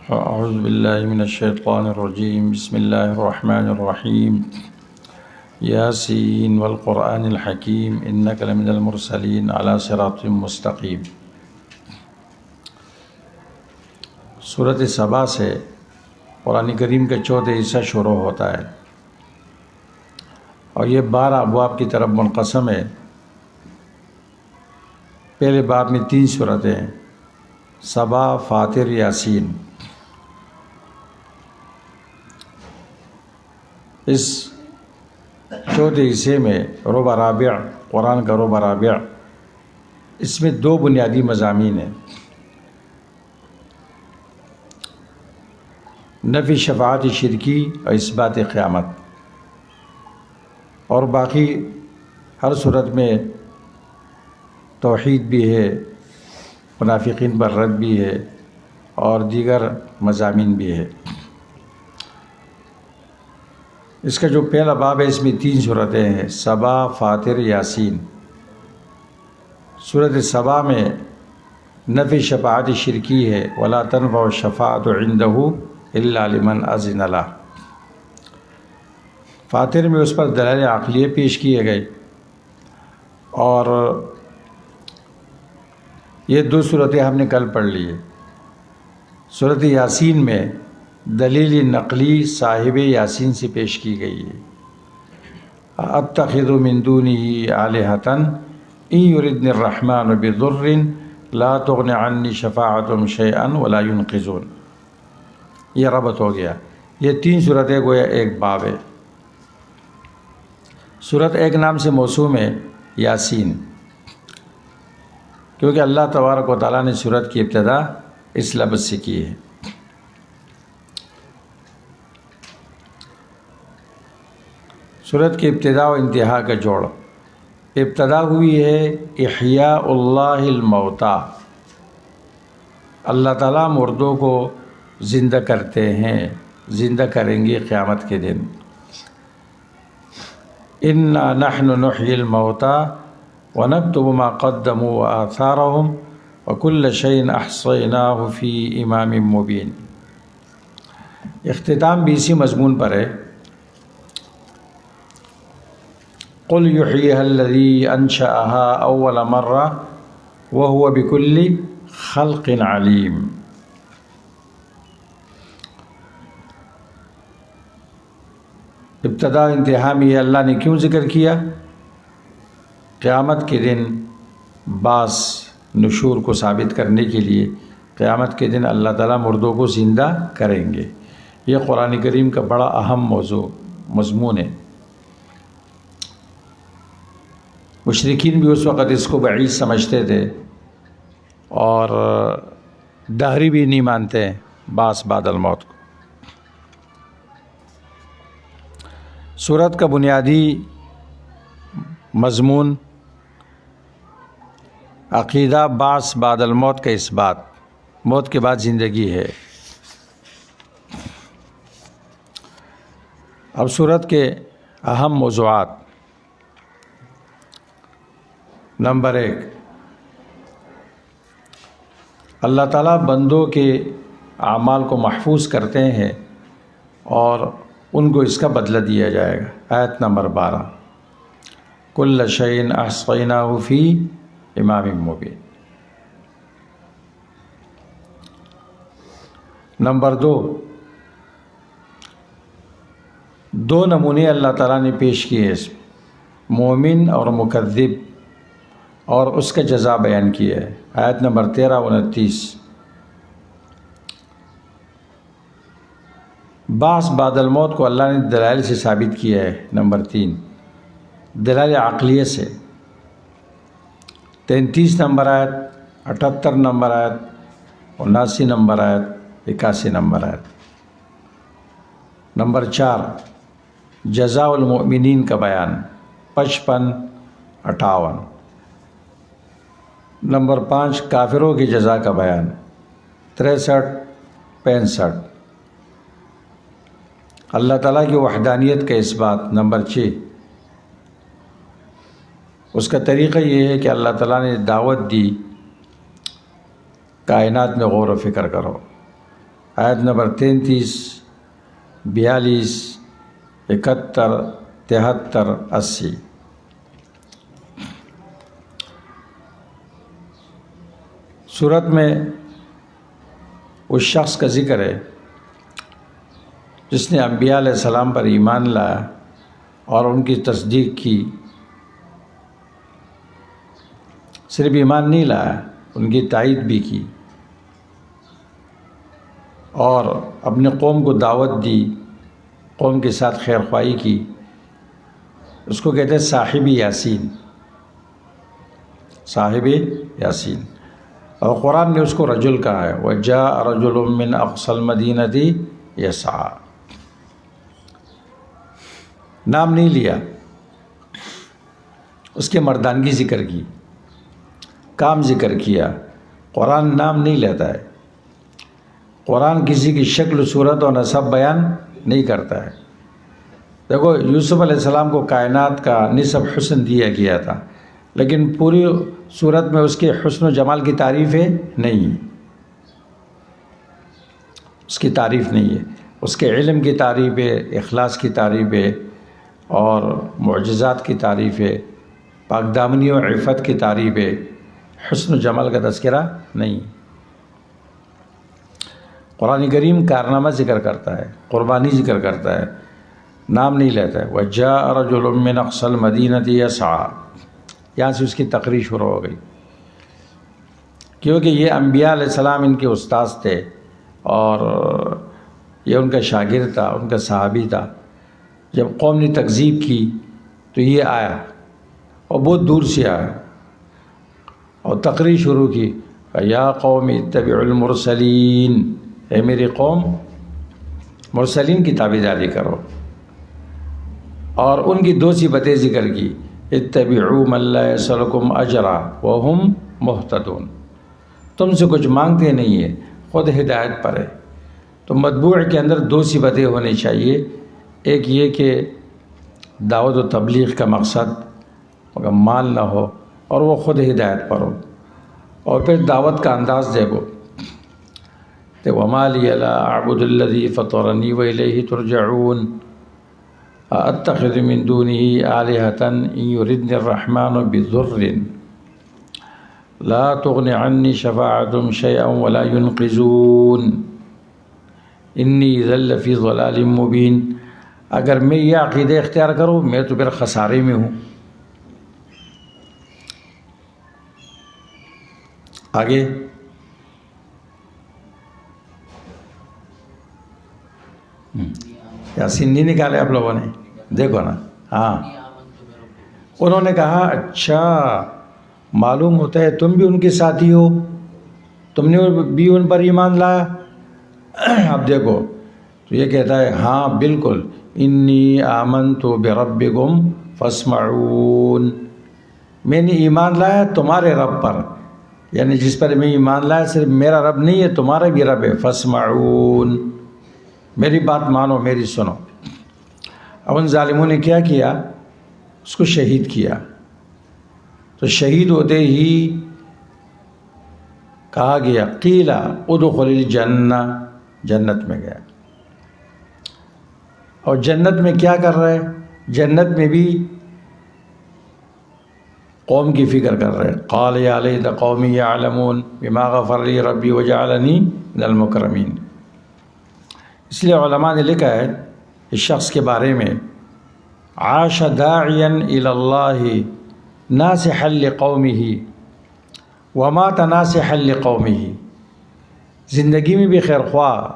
اعوذ باللہ من الشیطان الرجیم بسم اللہ الرحمن الرحیم یاسین والقرآن الحکیم انک لمن المرسلین علی صراط مستقیم۔ سورۃ سبا سے قرآن کریم کا چوتھا حصہ شروع ہوتا ہے اور یہ 12 ابواب کی طرف منقسم ہے۔ پہلے باب میں 3 سورتیں ہیں، سبا، فاطر، یاسین۔ اس چوتھے حصے میں ربع رابع، قرآن کا ربع رابع، اس میں 2 بنیادی مضامین ہیں، نفی شفاعت شرکی اور اثبات قیامت، اور باقی ہر صورت میں توحید بھی ہے، منافقین پر رد بھی ہے اور دیگر مضامین بھی ہے۔ اس کا جو پہلا باب ہے اس میں 3 صورتیں ہیں، سبا، فاطر، یاسین۔ سورۃ سبا میں نفی شفاعت شرکی ہے، ولا تنفع الشفاعۃ عنده الا لمن اذن له۔ فاطر میں اس پر دلائل عقلیہ پیش کیے گئے، اور یہ 2 صورتیں ہم نے کل پڑھ لی ہے۔ سورۃ یاسین میں دلیل نقلی صاحب یاسین سے پیش کی گئی ہے، اتخذ من دونه آلہۃ ان یردنی الرحمن بضر لا تغن عنی شفاعتهم شیئا ولا ینقذون۔ یہ ربط ہو گیا، یہ 3 صورتیں گویا ایک باب ہے۔ سورت ایک نام سے موسوم ہے، یاسین، کیونکہ اللہ تبارک و تعالیٰ نے سورت کی ابتدا اس لفظ سے کی ہے۔ سورت کی ابتدا و انتہا کا جوڑ، ابتدا ہوئی ہے احیاء اللہ الموتیٰ، اللہ تعالیٰ مردوں کو زندہ کرتے ہیں، زندہ کریں گے قیامت کے دن۔ انا نحن نحیی الموتیٰ ونکتب ما قدموا وآثارهم وکل شیء احصیناہ فی امام مبین۔ اختتام بھی اسی مضمون پر ہے، قل یحییہا الذی انشأہا اول مرہ وہو بکل خلق علیم۔ ابتدا انتہا میں یہ اللہ نے کیوں ذکر کیا؟ قیامت کے دن بعث نشور کو ثابت کرنے کے لیے، قیامت کے دن اللہ تعالیٰ مردوں کو زندہ کریں گے۔ یہ قرآن کریم کا بڑا اہم مضمون ہے۔ مشرکین بھی اس وقت اس کو بعید سمجھتے تھے اور دہری بھی نہیں مانتے ہیں بعث بعد الموت کو۔ سورت کا بنیادی مضمون عقیدہ بعث بعد الموت کا اثبات، موت کے بعد زندگی ہے۔ اب سورت کے اہم موضوعات، نمبر 1، اللہ تعالیٰ بندوں کے اعمال کو محفوظ کرتے ہیں اور ان کو اس کا بدلہ دیا جائے گا۔ آیت نمبر 12، کل شیء احصیناہ فی امام مبین۔ نمبر 2 نمونے اللہ تعالیٰ نے پیش کیے، اس میں مومن اور مکذب، اور اس کا جزا بیان کیا ہے۔ آیت نمبر 13 29۔ بعث بعد الموت کو اللہ نے دلائل سے ثابت کیا ہے۔ نمبر 3، دلائل عقلیہ سے۔ 33 نمبر آیت، 78 نمبر آیت، 79 نمبر آیت، 81 نمبر آیت۔ نمبر 4، جزاء المؤمنین کا بیان، 55 58۔ نمبر 5، کافروں کی جزا کا بیان، 63 65۔ اللہ تعالیٰ کی وحدانیت کا اثبات، نمبر 6۔ اس کا طریقہ یہ ہے کہ اللہ تعالیٰ نے دعوت دی کائنات میں غور و فکر کرو۔ آیت نمبر 33، 42، 71، 73، 80۔ سورت میں اس شخص کا ذکر ہے جس نے انبیاء علیہ السلام پر ایمان لایا اور ان کی تصدیق کی۔ صرف ایمان نہیں لایا، ان کی تائید بھی کی اور اپنے قوم کو دعوت دی، قوم کے ساتھ خیر خواہی کی۔ اس کو کہتے ہیں صاحب یاسین، صاحب یاسین۔ اور قرآن نے اس کو رجل کہا ہے، وَجَاءَ رَجُلٌ مِّنْ أَقْصَى الْمَدِينَةِ يَسْعَىٰ۔ نام نہیں لیا، اس کے مردانگی ذکر کی، کام ذکر کیا۔ قرآن نام نہیں لیتا ہے، قرآن کسی کی شکل و صورت اور نسب بیان نہیں کرتا ہے۔ دیکھو یوسف علیہ السلام کو کائنات کا نسب حسن دیا گیا تھا، لیکن پوری صورت میں اس کے حسن و جمال کی تعریف ہے نہیں، اس کی تعریف نہیں ہے۔ اس کے علم کی تعریف ہے، اخلاص کی تعریف ہے اور معجزات کی تعریف ہے، پاک دامنی و عفت کی تعریف ہے، حسن و جمال کا تذکرہ نہیں۔ قرآن کریم کارنامہ ذکر کرتا ہے، قربانی ذکر کرتا ہے، نام نہیں لیتا ہے۔ وَجَاءَ رَجُلٌ مِّنْ أَقْصَى الْمَدِينَةِ يَسْعَىٰ، یہاں سے اس کی تقریر شروع ہو گئی، کیونکہ یہ انبیاء علیہ السلام ان کے استاذ تھے اور یہ ان کا شاگرد تھا، ان کا صحابی تھا۔ جب قوم نے تکذیب کی تو یہ آیا اور بہت دور سے آیا اور تقریر شروع کی، یا قوم اتبعوا المرسلین، اے میری قوم مرسلین کی تابعداری کرو۔ اور ان کی دو صفتیں ذکر کی، اتبعوا من لا يسألكم اجرا وهم مهتدون، تم سے کچھ مانگتے نہیں ہے، خود ہدایت پر ہے۔ تو متبوع کے اندر دو صفتیں ہونی چاہیے، ایک یہ کہ دعوت و تبلیغ کا مقصد مگر مال نہ ہو اور وہ خود ہدایت پر ہو، اور پھر دعوت کا انداز دیکھو، وَمَا لِيَ لَا أَعْبُدُ الَّذِي فَطَرَنِي وَإِلَيْهِ تُرْجَعُونَ أَأَتَّخِذُ مِن دُونِهِ آلِهَةً إِن يُرِدْنِ الرَّحْمَٰنُ بِضُرٍّ لَا تُغْنِ عَنِّي شَفَاعَتُهُمْ شَيْئًا وَلَا يُنْقِذُونَ إِنِّي إِذًا لَّفِي ضَلَالٍ مُّبِينٍ۔ اگر میں یہ عقیدہ اختیار کروں میں تو پھر خسارے میں ہوں۔ آگے یاسین نہیں نکالے آپ لوگوں نے، دیکھو نا۔ ہاں، انہوں نے کہا اچھا معلوم ہوتا ہے تم بھی ان کے ساتھی ہو، تم نے بھی ان پر ایمان لایا۔ اب دیکھو تو یہ کہتا ہے ہاں بالکل، انی آمنت بربکم فاسمعون، میں نے ایمان لایا تمہارے رب پر، یعنی جس پر میں ایمان لایا صرف میرا رب نہیں ہے، تمہارا بھی رب ہے، فاسمعون، میری بات مانو، میری سنو۔ اب ان ظالموں نے کیا کیا؟ اس کو شہید کیا۔ تو شہید ہوتے ہی کہا گیا قیل ادخل الجنہ، جنت میں گیا۔ اور جنت میں کیا کر رہے؟ جنت میں بھی قوم کی فکر کر رہے۔ قال یا لیت قومی یعلمون بما غفر لی ربی وجعلنی من المکرمین۔ اس لیے علماء نے لکھا ہے اس شخص کے بارے میں، عاش داعیا الی اللہ ناصحا لقومہ ومات ناصحا لقومہ، زندگی میں بھی خیر خواہ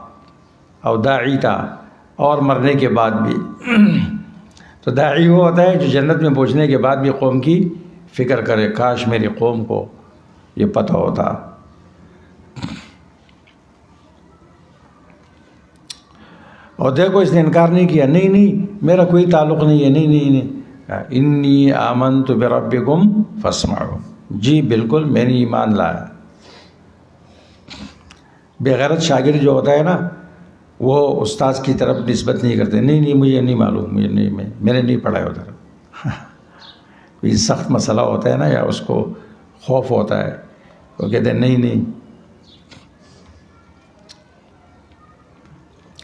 اور داعی تھا اور مرنے کے بعد بھی۔ تو داعی وہ ہوتا ہے جو جنت میں پہنچنے کے بعد بھی قوم کی فکر کرے، کاش میری قوم کو یہ پتہ ہوتا۔ اور دیکھو اس نے انکار نہیں کیا، نہیں نہیں میرا کوئی تعلق نہیں ہے، نہیں نہیں نہیں، انی آمنت بربکم فاسمعون، جی بالکل میں نے ایمان لایا۔ بے غیرت شاگرد جو ہوتا ہے نا، وہ استاذ کی طرف نسبت نہیں کرتے، نہیں نہیں مجھے نہیں معلوم، مجھے نہیں، میں نے نہیں پڑھا ہے ادھر۔ کوئی سخت مسئلہ ہوتا ہے نا، یا اس کو خوف ہوتا ہے، وہ کہتے ہیں نہیں نہیں۔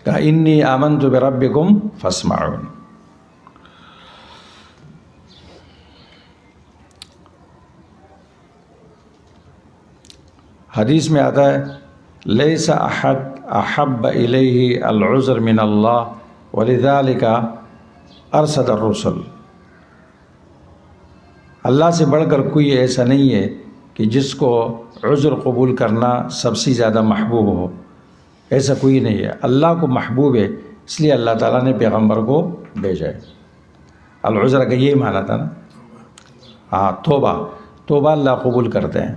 کہا انی آمنت بربکم فاسمعون۔ حدیث میں آتا ہے لیس احد احب الیہ العذر من اللہ ولذالک ارسل الرسل۔ اللہ سے بڑھ کر کوئی ایسا نہیں ہے کہ جس کو عذر قبول کرنا سب سے زیادہ محبوب ہو، ایسا کوئی نہیں ہے۔ اللہ کو محبوب ہے، اس لیے اللہ تعالیٰ نے پیغمبر کو بھیجا ہے۔ العذر کا یہی معنی تھا نا، ہاں توبہ اللہ قبول کرتے ہیں۔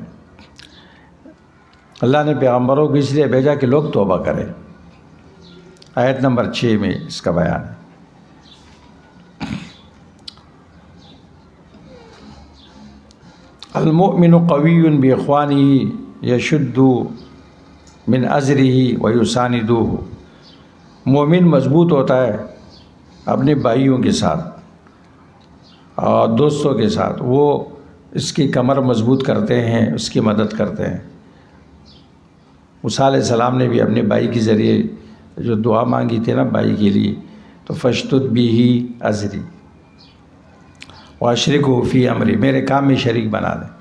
اللہ نے پیغمبروں کو اس لیے بھیجا کہ لوگ توبہ کریں۔ آیت نمبر 6 میں اس کا بیان ہے۔ المؤمن قوی باخوانہ یشد من ازرہ ویساندہ۔ مومن مضبوط ہوتا ہے اپنے بھائیوں کے ساتھ اور دوستوں کے ساتھ، وہ اس کی کمر مضبوط کرتے ہیں، اس کی مدد کرتے ہیں۔ موسیٰ علیہ السلام نے بھی اپنے بھائی کے ذریعے جو دعا مانگی تھی نا بھائی کے لیے، تو فشتد بھی ازری واشرکہ فی امری، میرے کام میں شریک بنا دیں۔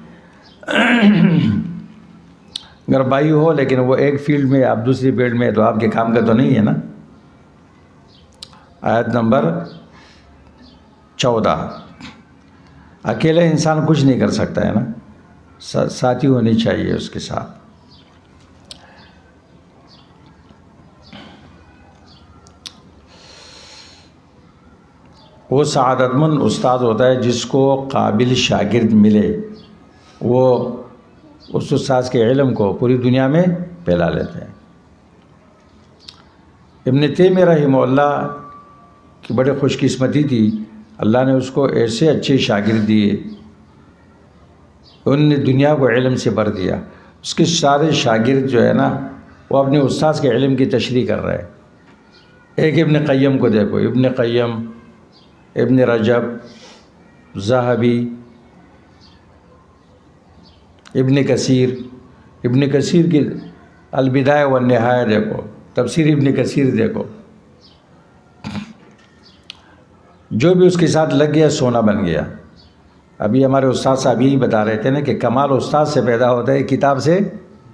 اگر بھائی ہو لیکن وہ ایک فیلڈ میں آپ دوسری فیلڈ میں، تو آپ کے کام کا تو نہیں ہے نا۔ آیت نمبر 14۔ اکیلا انسان کچھ نہیں کر سکتا ہے نا، ساتھی ہونی چاہیے اس کے ساتھ۔ وہ سعادت مند استاد ہوتا ہے جس کو قابل شاگرد ملے، وہ اس استاد کے علم کو پوری دنیا میں پھیلا لیتے ہیں۔ ابن تیمیہ رحمہ اللہ کی بڑی خوش قسمتی تھی، اللہ نے اس کو ایسے اچھے شاگرد دیے، ان نے دنیا کو علم سے بھر دیا۔ اس کے سارے شاگرد جو ہے نا، وہ اپنے استاد کے علم کی تشریح کر رہے ہیں۔ ایک ابن قیم کو دیکھو، ابن قیم، ابن رجب، ذہبی، ابن کثیر کی البدایہ والنہایہ دیکھو، تفسیر ابن کثیر دیکھو، جو بھی اس کے ساتھ لگ گیا سونا بن گیا۔ ابھی ہمارے استاد صاحب یہی بتا رہے تھے نا کہ کمال استاد سے پیدا ہوتا ہے، کتاب سے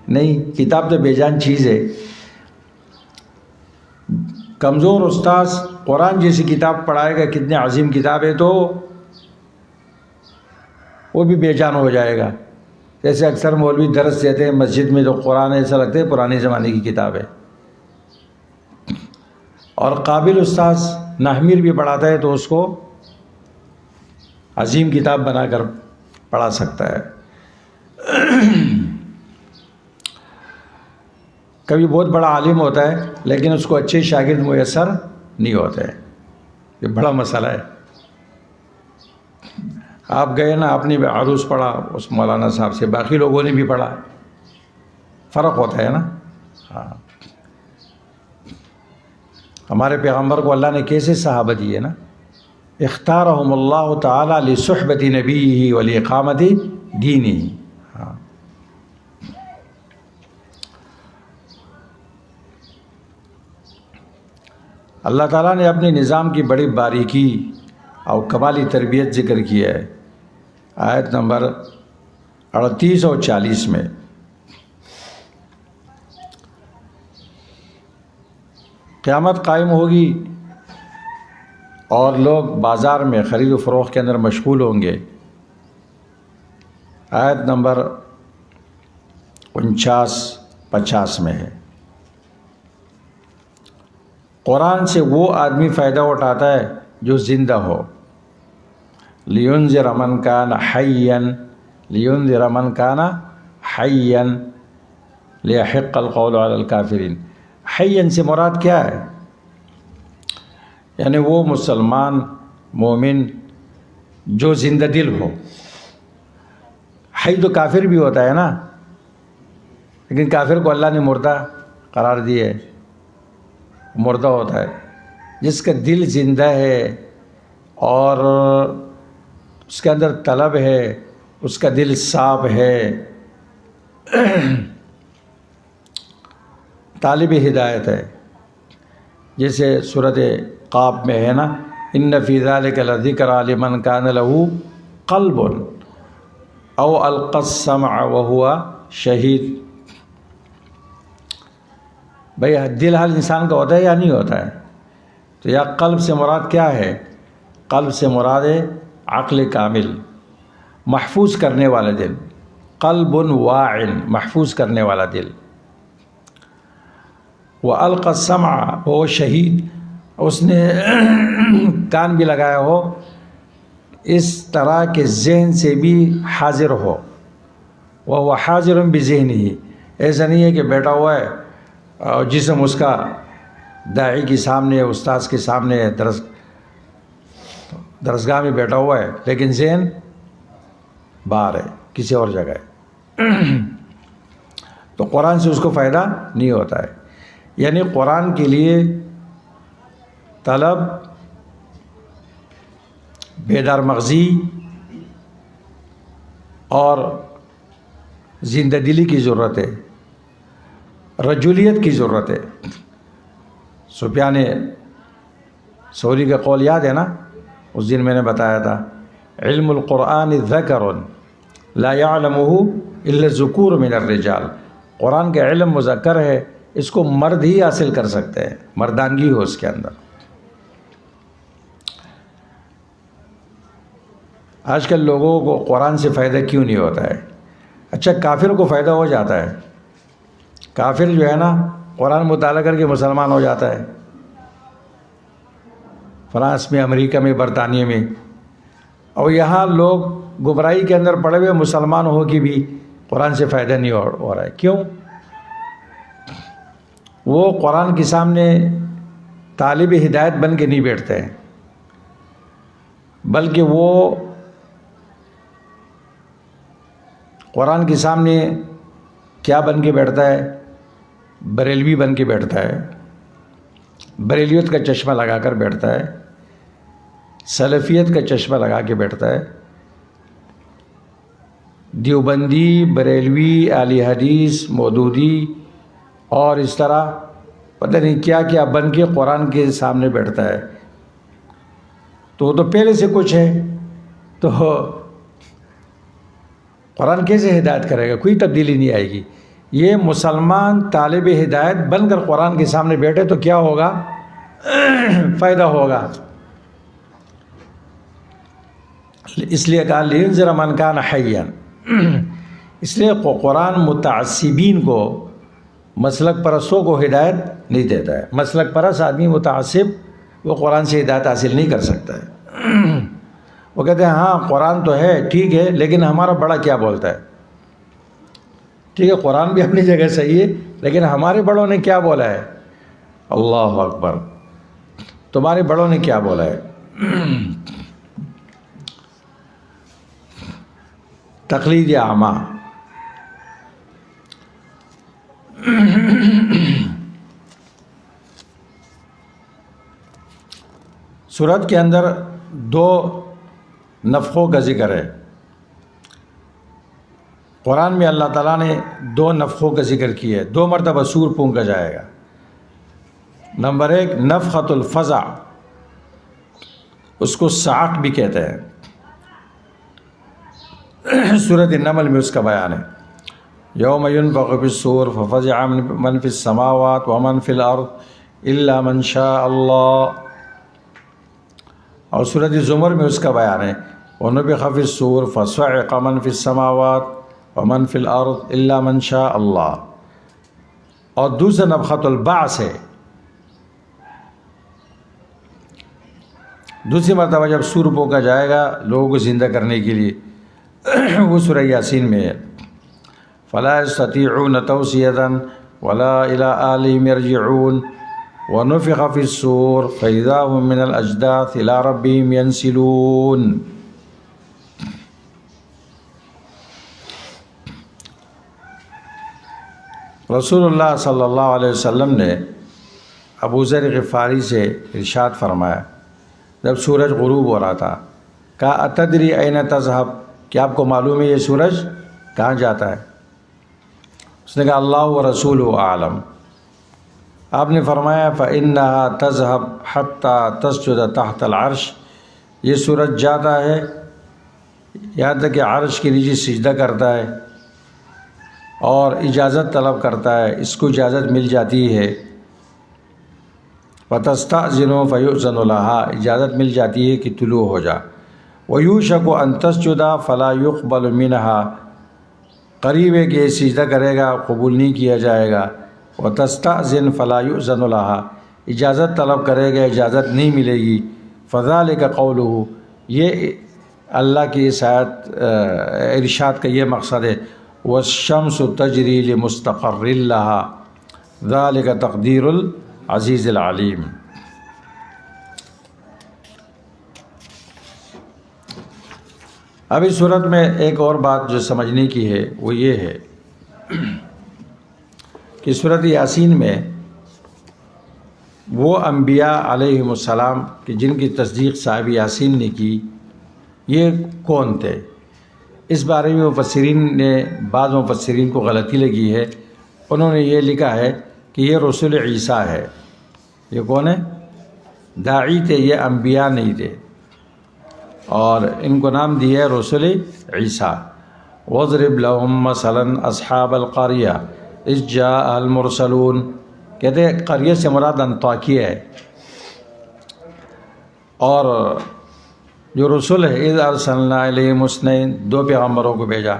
نہیں۔ کتاب تو بے جان چیز ہے۔ کمزور استاد قرآن جیسی کتاب پڑھائے گا، کتنے عظیم کتاب ہے، تو وہ بھی بے جان ہو جائے گا۔ جیسے اکثر مولوی درس دیتے ہیں مسجد میں، تو قرآن ایسا لگتا ہے پرانے زمانے کی کتاب ہے۔ اور قابل استاد نحمیر بھی پڑھاتا ہے تو اس کو عظیم کتاب بنا کر پڑھا سکتا ہے۔ کبھی بہت بڑا عالم ہوتا ہے لیکن اس کو اچھے شاگرد میسر نہیں ہوتے، یہ بڑا مسئلہ ہے۔ آپ گئے نا، آپ نے بھی عروض پڑھا اس مولانا صاحب سے، باقی لوگوں نے بھی پڑھا، فرق ہوتا ہے نا۔ ہاں، ہمارے پیغمبر کو اللہ نے کیسے صحابہ دیے نا، اختارہم اللہ تعالی لصحبت نبیہ ولاقامت دینہ۔ ہاں، اللہ تعالیٰ نے اپنے نظام کی بڑی باریکی اور کمالی تربیت ذکر کی ہے آیت نمبر 38 اور 40 میں۔ قیامت قائم ہوگی اور لوگ بازار میں خرید و فروخت کے اندر مشغول ہوں گے۔ آیت نمبر 49-50 میں ہے۔ قرآن سے وہ آدمی فائدہ اٹھاتا ہے جو زندہ ہو، لِيُنذِرَ مَنْ كَانَ حَيًّا لِيَحِقَّ الْقَوْلُ عَلَى الْكَافِرِينَ۔ حَيًّا سے مراد کیا ہے؟ یعنی وہ مسلمان مومن جو زندہ دل ہو۔ حی تو کافر بھی ہوتا ہے نا، لیکن کافر کو اللہ نے مردہ قرار دیا ہے، مردہ ہوتا ہے۔ جس کا دل زندہ ہے اور اس کے اندر طلب ہے، اس کا دل صاف ہے، طالب ہدایت ہے، جیسے صورت قاف میں ہے نا، ان فی ذلک لذکری لمن کان لہ قلب او القی السمع وہو شہید۔ بھئی دل ہر انسان کا ہوتا ہے یا نہیں ہوتا ہے؟ تو یا قلب سے مراد کیا ہے؟ قلب سے مراد ہے عقل کامل، محفوظ کرنے والا دل، قلب واعٍ، محفوظ کرنے والا دل۔ وَأَلْقَى السَّمْعَ، وہ شہید، اس نے کان بھی لگایا ہو اس طرح کہ ذہن سے بھی حاضر ہو، وَهُوَ حَاضِرٌ بِذِهْنِهِ، ایسا نہیں ہے کہ بیٹھا ہوا ہے اور جسم اس کا داعی کے سامنے، استاذ کے سامنے، درسگاہ میں بیٹھا ہوا ہے، لیکن ذہن باہر ہے، کسی اور جگہ ہے۔ تو قرآن سے اس کو فائدہ نہیں ہوتا ہے۔ یعنی قرآن کے لیے طلب، بیدار مغزی اور زندہ دلی کی ضرورت ہے، رجولیت کی ضرورت ہے۔ سفیان ثوری کا قول یاد ہے نا؟ اس دن میں نے بتایا تھا، علم القرآن ذکر لا يعلمه الا الذکور من الرجال، قرآن کا علم مذکر ہے، اس کو مرد ہی حاصل کر سکتے ہیں، مردانگی ہو اس کے اندر۔ آج کل لوگوں کو قرآن سے فائدہ کیوں نہیں ہوتا ہے؟ اچھا کافر کو فائدہ ہو جاتا ہے، کافر جو ہے نا قرآن مطالعہ کر کے مسلمان ہو جاتا ہے، فرانس میں، امریکہ میں، برطانیہ میں، اور یہاں لوگ گمراہی کے اندر پڑے ہوئے مسلمان ہو کے بھی قرآن سے فائدہ نہیں ہو رہا ہے۔ کیوں؟ وہ قرآن کے سامنے طالب ہدایت بن کے نہیں بیٹھتے ہیں، بلکہ وہ قرآن کے سامنے کیا بن کے بیٹھتا ہے؟ بریلوی بن کے بیٹھتا ہے، بریلیت کا چشمہ لگا کر بیٹھتا ہے، سلفیت کا چشمہ لگا کے بیٹھتا ہے، دیوبندی، بریلوی، اہل حدیث، مودودی اور اس طرح پتہ نہیں کیا کیا بن کے قرآن کے سامنے بیٹھتا ہے۔ تو وہ تو پہلے سے کچھ ہے، تو قرآن کیسے ہدایت کرے گا؟ کوئی تبدیلی نہیں آئے گی۔ یہ مسلمان طالب ہدایت بن کر قرآن کے سامنے بیٹھے تو کیا ہوگا؟ فائدہ ہوگا۔ اس لیے کہا لِيُنذِرَ مَنْ كَانَ حَيًّا، اس لیے قرآن متعصبین کو، مسلک پرستوں کو ہدایت نہیں دیتا ہے۔ مسلک پرست آدمی متعصب، وہ قرآن سے ہدایت حاصل نہیں کر سکتا ہے۔ وہ کہتے ہیں ہاں قرآن تو ہے، ٹھیک ہے، لیکن ہمارا بڑا کیا بولتا ہے؟ ٹھیک ہے قرآن بھی اپنی جگہ صحیح ہے، لیکن ہمارے بڑوں نے کیا بولا ہے؟ اللہ اکبر، تمہارے بڑوں نے کیا بولا ہے؟ تقلید اعمیٰ۔ سورت کے اندر دو نفخوں کا ذکر ہے۔ قرآن میں اللہ تعالیٰ نے دو نفخوں کا ذکر کیا ہے، 2 مرتبہ سور پھونکا جائے گا۔ نمبر 1 نفخۃ الفزع، اس کو صعق بھی کہتے ہیں، سورۃ النمل میں اس کا بیان ہے، یوم ینفخ فی الصور ففزع من فی السماوات ومن فی الارض الا من شاء اللہ، اور سورۃ الزمر میں اس کا بیان ہے، ونفخ فی الصور فصعق من فی السماوات ومن فی الارض الا من شاء اللہ، اور دوسرا نفخۃ البعث ہے، دوسری مرتبہ جب سور پھونکا جائے گا لوگوں کو زندہ کرنے کے لیے، وہ سورہ یاسین میں ہے، فلا یستطیعون توصیۃ ولا الی اہلہم یرجعون ونفخ فی الصور فاذا هم من الاجداث الی ربہم ینسلون۔ رسول اللہ صلی اللہ علیہ وسلم نے ابو ذر غفاری سے ارشاد فرمایا، جب سورج غروب ہو رہا تھا، کہا اتدری این تذهب، کیا آپ کو معلوم ہے یہ سورج کہاں جاتا ہے؟ اس نے کہا اللہ و رسول اعلم، آپ نے فرمایا فَإِنَّهَا تَذْهَبْ حَتَّى تَسْجُدَ تَحْتَ الْعَرْشِ، یہ سورج جاتا ہے یہاں تک کہ عرش کے نیچے سجدہ کرتا ہے اور اجازت طلب کرتا ہے، اس کو اجازت مل جاتی ہے۔ وَتَسْتَأْذِنُ فَيُؤْذَنُ لَهَا، اجازت مل جاتی ہے کہ طلوع ہو جا۔ وَيُوشَكُ أَن تَسْجُدَ فَلَا يُقْبَلُ مِنْهَا، قریب ہے کہ یہ سجدہ کرے گا قبول نہیں کیا جائے گا۔ وَتَسْتَأْذِنُ فَلَا يُؤْذَنُ لَهَا، اجازت طلب کرے گا اجازت نہیں ملے گی۔ فَذَلِكَ قَوْلُهُ، یہ اللہ کی اس آیت ارشاد کا یہ مقصد ہے، وَالشَّمْسُ تَجْرِي لِمُسْتَقَرٍّ لَهَا ذَلِكَ تَقْدِيرُ الْعَزِيزِ الْعَلِيمِ۔ اب اس صورت میں ایک اور بات جو سمجھنے کی ہے وہ یہ ہے کہ صورت یاسین میں وہ انبیاء علیہم السلام کہ جن کی تصدیق صاحب یاسین نے کی، یہ کون تھے؟ اس بارے میں بعض مفسرین کو غلطی لگی ہے، انہوں نے یہ لکھا ہے کہ یہ رسول عیسیٰ ہے۔ یہ کون ہے؟ داعی تھے، یہ انبیاء نہیں تھے، اور ان کو نام دیا ہے رسول عیسیٰ۔ وَاضْرِبْ لَهُم مَّثَلًا أَصْحَابَ الْقَرْيَةِ إِذْ جَاءَ الْمُرْسَلُونَ، کہتے ہیں قریہ سے مراد انطاکیہ ہے، اور جو رسول ہے اِذْ أَرْسَلْنَا إِلَيْهِمُ اثْنَيْنِ، دو پیغمبروں کو بھیجا،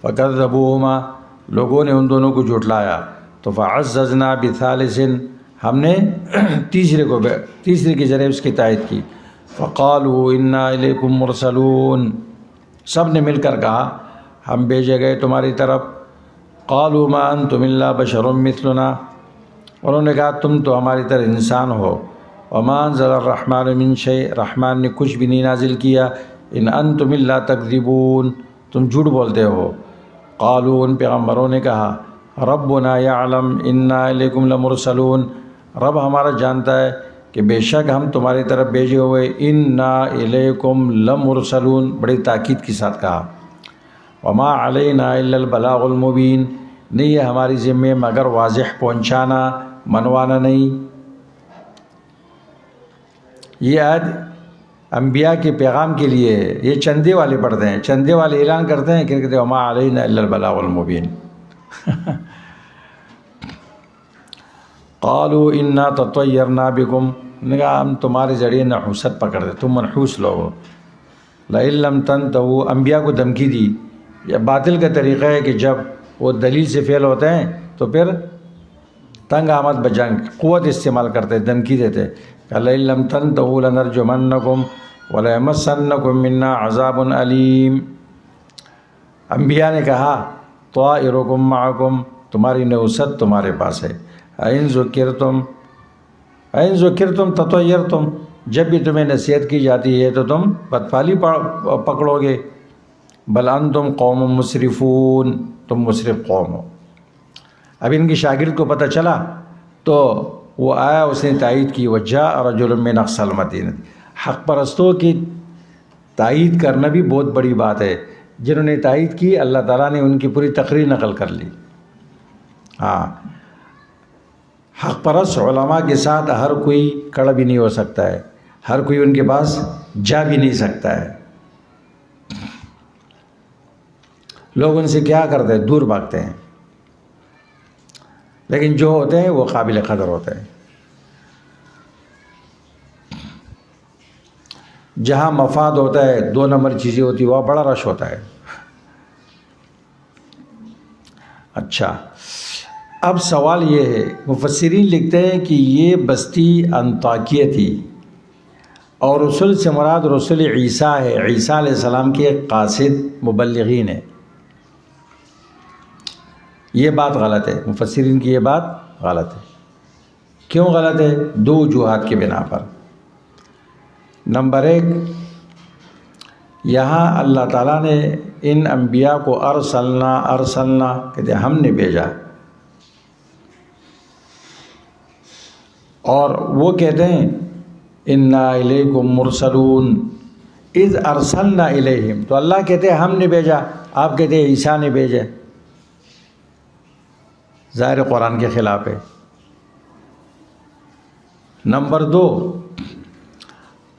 فَكَذَّبُوهُمَا، لوگوں نے ان دونوں کو جھٹلایا، تو فَعَزَّزْنَا بِثَالِثٍ، ہم نے تیسرے کے ذریعے اس کی تائید کی۔ فَقَالُوا إِنَّا إِلَيْكُمْ مُرْسَلُونَ، سب نے مل کر کہا ہم بھیجے گئے تمہاری طرف۔ قَالُوا مَا أَنْتُمْ إِلَّا بَشَرٌ مِثْلُنَا، انہوں نے کہا تم تو ہماری طرح انسان ہو۔ وَمَا أَنزَلَ الرَّحْمَنُ مِنْ شَيْءٍ، رحمان نے کچھ بھی نہیں نازل کیا۔ إِنْ أَنْتُمْ إِلَّا تَكْذِبُونَ، تم جھوٹ بولتے ہو۔ قالوا، ان پیغمبروں نے کہا ربنا يعلم إِنَّا إِلَيْكُمْ لَمُرْسَلُونَ، رب ہمارا جانتا ہے کہ بے شک ہم تمہاری طرف بھیجے ہوئے۔ إِنَّا إِلَيْكُمْ لَمُرْسَلُونَ، بڑی تاکید کے ساتھ کہا۔ وَمَا عَلَيْنَا إِلَّا الْبَلَاغُ الْمُبِينُ، نہیں ہے ہماری ذمہ مگر واضح پہنچانا، منوانا نہیں۔ یہ آیت انبیاء کے پیغام کے لیے ہے، یہ چندے والے پڑھتے ہیں، چندے والے اعلان کرتے ہیں کہ کہتے ہیں وَمَا عَلَيْنَا إِلَّا الْبَلَاغُ الْمُبِينُ۔ قالوا إِنَّا تَطَيَّرْنَا بِكُمْ، نے کہا ہم تمہارے ذریعے نحوست پکڑتے، تم منحوس لوگ ہو۔ لَئِن لَّمْ تَنْتَهُوا، انبیاء کو دھمکی دی۔ یہ باطل کا طریقہ ہے کہ جب وہ دلیل سے فعل ہوتے ہیں تو پھر تنگ آمد بجنگ قوت استعمال کرتے، دھمکی دیتے۔ لَئِن لَّمْ تَنْتَهُوا لَنَرْجُمَنَّكُمْ وَلَيَمَسَّنَّكُم مِّنَّا عَذَابٌ أَلِيمٌ، انبیاء نے کہا طائرکم معکم، تمہاری نحوست تمہارے پاس ہے۔ اَإِن ذُكِرْتُمْ تَطَيَّرْتُمْ، جب بھی تمہیں نصیحت کی جاتی ہے تو تم بدفعلی پکڑو گے۔ بل انتم قوم مسرفون، تم مسرف قوم ہو۔ اب ان کے شاگرد کو پتہ چلا تو وہ آیا، اس نے تائید کی، وَجَاءَ رَجُلٌ مِّنْ أَقْصَى الْمَدِينَةِ، حق پرستوں کی تائید کرنا بھی بہت بڑی بات ہے۔ جنہوں نے تائید کی اللہ تعالیٰ نے ان کی پوری تقریر نقل کر لی۔ ہاں، حق پرست علماء کے ساتھ ہر کوئی کھڑا بھی نہیں ہو سکتا ہے، ہر کوئی ان کے پاس جا بھی نہیں سکتا ہے۔ لوگ ان سے کیا کرتے ہیں؟ دور بھاگتے ہیں، لیکن جو ہوتے ہیں وہ قابل قدر ہوتے ہیں۔ جہاں مفاد ہوتا ہے، دو نمبر چیزیں ہوتی ہیں، وہاں بڑا رش ہوتا ہے۔ اچھا، اب سوال یہ ہے، مفسرین لکھتے ہیں کہ یہ بستی انطاکیہ تھی، اور رسول سے مراد رسول عیسیٰ ہے، عیسیٰ علیہ السلام کے قاصد مبلغین ہیں۔ یہ بات غلط ہے، مفسرین کی یہ بات غلط ہے۔ کیوں غلط ہے؟ دو وجوہات کی بنا پر۔ نمبر ایک، یہاں اللہ تعالیٰ نے ان انبیاء کو ارسلنا کہتے ہیں ہم نے بھیجا، اور وہ کہتے ہیں انا الیکم مرسلون اذ ارسلنا الیہم، تو اللہ کہتے ہیں ہم نے بھیجا، آپ کہتے ہیں عیسیٰ نے بھیجا، ظاہر قرآن کے خلاف ہے۔ نمبر 2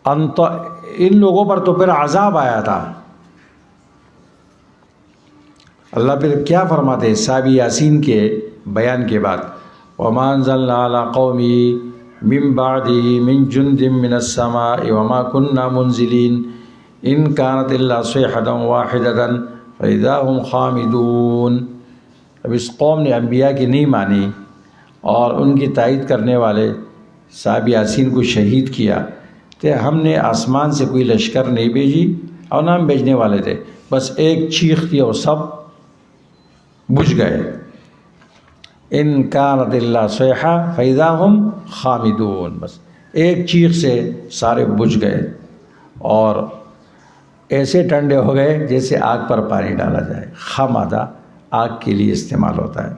ان لوگوں پر تو پھر عذاب آیا تھا. اللہ پھر کیا فرماتے صحابی یاسین کے بیان کے بعد, وَمَا أَنزَلْنَا عَلَىٰ قَوْمِهِ مِن بَعْدِهِ مِن جُندٍ مِّنَ السَّمَاءِ وَمَا كُنَّا مُنزِلِينَ إِن كَانَتْ إِلَّا صَيْحَةً وَاحِدَةً فَإِذَا هُمْ خَامِدُونَ. اب اس قوم نے انبیاء کی نہیں مانی اور ان کی تائید کرنے والے صحابی یاسین کو شہید کیا کہ ہم نے آسمان سے کوئی لشکر نہیں بھیجی اور نہ ہم بھیجنے والے تھے, بس ایک چیخ تھی اور سب بجھ گئے. ان کانت الا صیحہ فاذا ہم خامدون, بس ایک چیخ سے سارے بجھ گئے اور ایسے ٹھنڈے ہو گئے جیسے آگ پر پانی ڈالا جائے. خامدہ آگ کے لیے استعمال ہوتا ہے.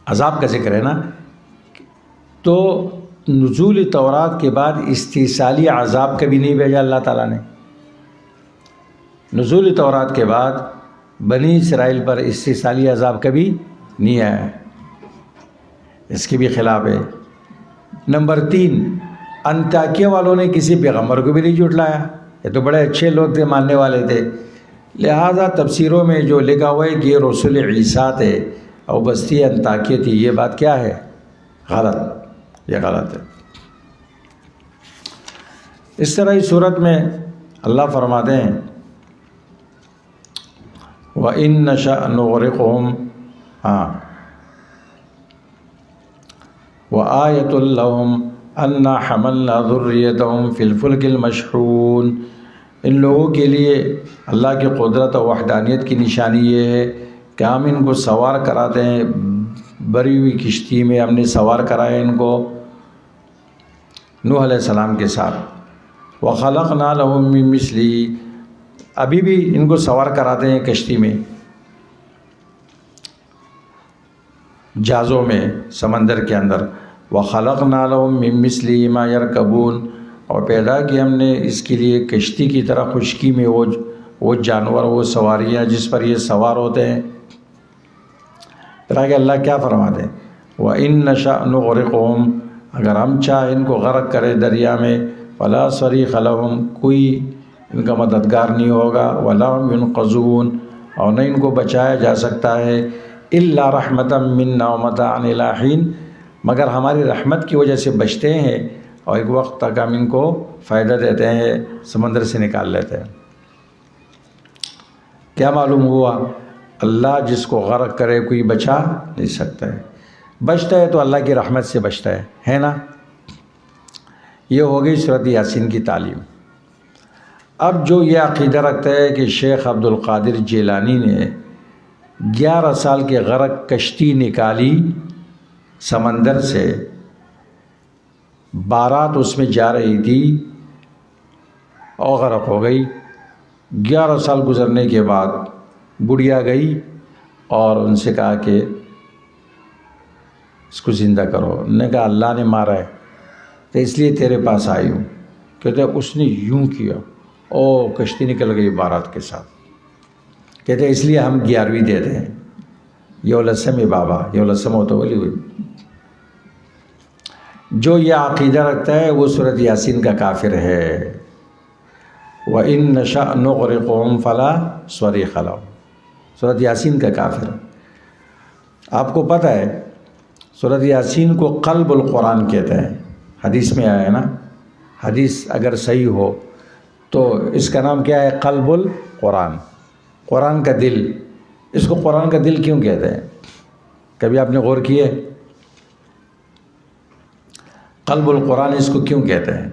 عذاب کا ذکر ہے نا, تو نزول تورات کے بعد استحصالی عذاب کبھی نہیں بھیجا اللہ تعالیٰ نے. نزول تورات کے بعد بنی اسرائیل پر استحصالی عذاب کبھی نہیں آیا, اس کے بھی خلاف ہے. نمبر 3 انطاکیہ والوں نے کسی پیغمبر کو بھی نہیں جھٹلایا, یہ تو بڑے اچھے لوگ تھے, ماننے والے تھے. لہذا تفسیروں میں جو لکھا ہوا ہے کہ یہ رسول عیسیٰ تھے اور بستی انطاکیہ تھی, یہ بات کیا ہے؟ غلط, یہ غلط ہے. اس طرح اس صورت میں اللہ فرماتے ہیں وَإِن نَّشَأْ نُغْرِقْهُمْ وَآيَةٌ لَّهُمْ أَنَّا حَمَلْنَا ذُرِّيَّتَهُمْ فِي الْفُلْكِ الْمَشْحُونِ. ان لوگوں کے لیے اللہ کی قدرت اور وحدانیت کی نشانی یہ ہے کہ ہم ان کو سوار کراتے ہیں بری ہوئی کشتی میں. ہم نے سوار کرایا ان کو نوح علیہ السلام کے ساتھ. وَخَلَقْنَا لَهُم مِّن مِّثْلِهِ, ابھی بھی ان کو سوار کراتے ہیں کشتی میں, جہازوں میں, سمندر کے اندر. وَخَلَقْنَا لَهُم مِّن مِّثْلِهِ مَا يَرْكَبُونَ, اور پیدا کی ہم نے اس کے لیے کشتی کی طرح خشکی میں وہ جانور, وہ سواریاں جس پر یہ سوار ہوتے ہیں. طرح کہ اللہ کیا فرماتے ہیں وَإِن نَّشَأْ نُغْرِقْهُمْ, اگر ہم چاہیں ان کو غرق کرے دریا میں, فَلَا صَرِيخَ لَهُمْ, کوئی ان کا مددگار نہیں ہوگا. وَلَا هُمْ يُنْقَذُونَ, اور نہ ان کو بچایا جا سکتا ہے. إِلَّا رَحْمَةً مِّنَّا وَمَتَاعًا إِلَىٰ حِينٍ, مگر ہماری رحمت کی وجہ سے بچتے ہیں اور ایک وقت تک ہم ان کو فائدہ دیتے ہیں, سمندر سے نکال لیتے ہیں. کیا معلوم ہوا؟ اللہ جس کو غرق کرے کوئی بچا نہیں سکتا ہے. بچتا ہے تو اللہ کی رحمت سے بچتا ہے نا. یہ ہو گئی سورۃ یاسین کی تعلیم. اب جو یہ عقیدہ رکھتا ہے کہ شیخ عبد القادر جیلانی نے 11 سال کے غرق کشتی نکالی سمندر سے, بارات اس میں جا رہی تھی اور غرق ہو گئی. 11 سال گزرنے کے بعد بڑھیا گئی اور ان سے کہا کہ اس کو زندہ کرو. انہوں نے کہا اللہ نے مارا ہے تو اس لیے تیرے پاس آئی ہوں. کہتے اس نے یوں کیا, او کشتی نکل گئی بارات کے ساتھ. کہتے اس لیے ہم 11ویں دیتے ہیں. یولسم بابا, یولسم ہوتا بولی ہوئی. جو یہ عقیدہ رکھتا ہے وہ سورۃ یاسین کا کافر ہے. وَإِن نَّشَأْ نُغْرِقْهُمْ فَلَا صَرِيخَ لَهُمْ, سورۃ یاسین کا کافر. آپ کو پتہ ہے سورۃ یاسین کو قلب القرآن کہتے ہیں, حدیث میں آیا ہے نا. حدیث اگر صحیح ہو تو اس کا نام کیا ہے؟ قلب القرآن, قرآن کا دل. اس کو قرآن کا دل کیوں کہتے ہیں؟ کبھی آپ نے غور کیے قلب القرآن اس کو کیوں کہتے ہیں؟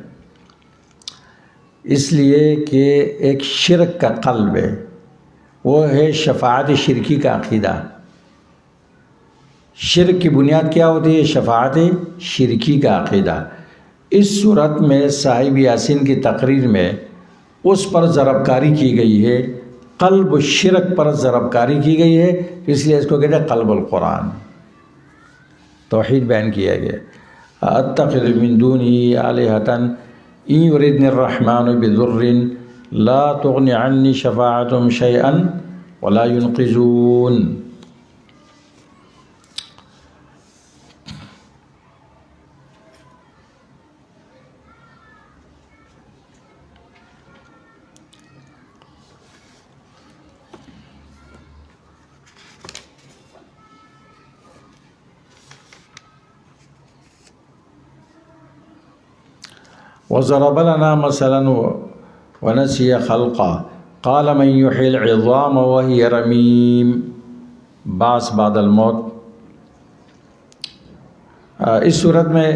اس لیے کہ ایک شرک کا قلب ہے, وہ ہے شفاعت شرکی کا عقیدہ. شرک کی بنیاد کیا ہوتی ہے؟ شفاعت شرکی کا عقیدہ. اس صورت میں صاحب یاسین کی تقریر میں اس پر ضرب کاری کی گئی ہے, قلب شرک پر ضرب کاری کی گئی ہے, اس لیے اس کو کہتے ہیں قلب القرآن. توحید بیان کیا گیا. اتخذ من دونه آلهة إن يردني الرحمن بضر لا تغن عني شفاعتهم شيئا ولا ينقذون. وضرب لنا مثلا ونسي خلقا قال من يحيي العظام وهي رمیم، بعث بعد الموت۔ اس صورت میں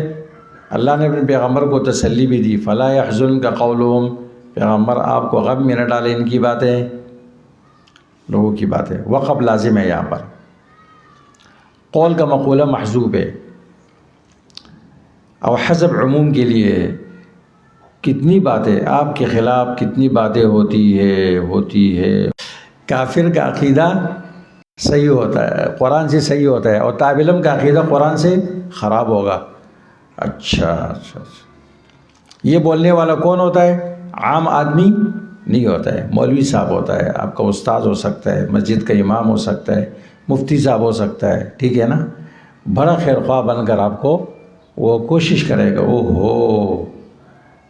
اللہ نے اپنے پیغمبر کو تسلی بھی دی، فلا يحزنك قولهم، پیغمبر آپ کو غم میں نہ ڈالے ان کی باتیں، لوگوں کی باتیں۔ وقف لازم ہے یہاں پر، قول کا مقولہ محذوف ہے، اور حذف عموم کے لیے ہے۔ کتنی باتیں آپ کے خلاف، کتنی باتیں ہوتی ہے۔ کافر کا عقیدہ صحیح ہوتا ہے، قرآن سے صحیح ہوتا ہے، اور طالب علم کا عقیدہ قرآن سے خراب ہوگا۔ اچھا، یہ بولنے والا کون ہوتا ہے؟ عام آدمی نہیں ہوتا ہے، مولوی صاحب ہوتا ہے، آپ کا استاد ہو سکتا ہے، مسجد کا امام ہو سکتا ہے، مفتی صاحب ہو سکتا ہے، ٹھیک ہے نا؟ بڑا خیر خواہ بن کر آپ کو وہ کوشش کرے گا، اوہو،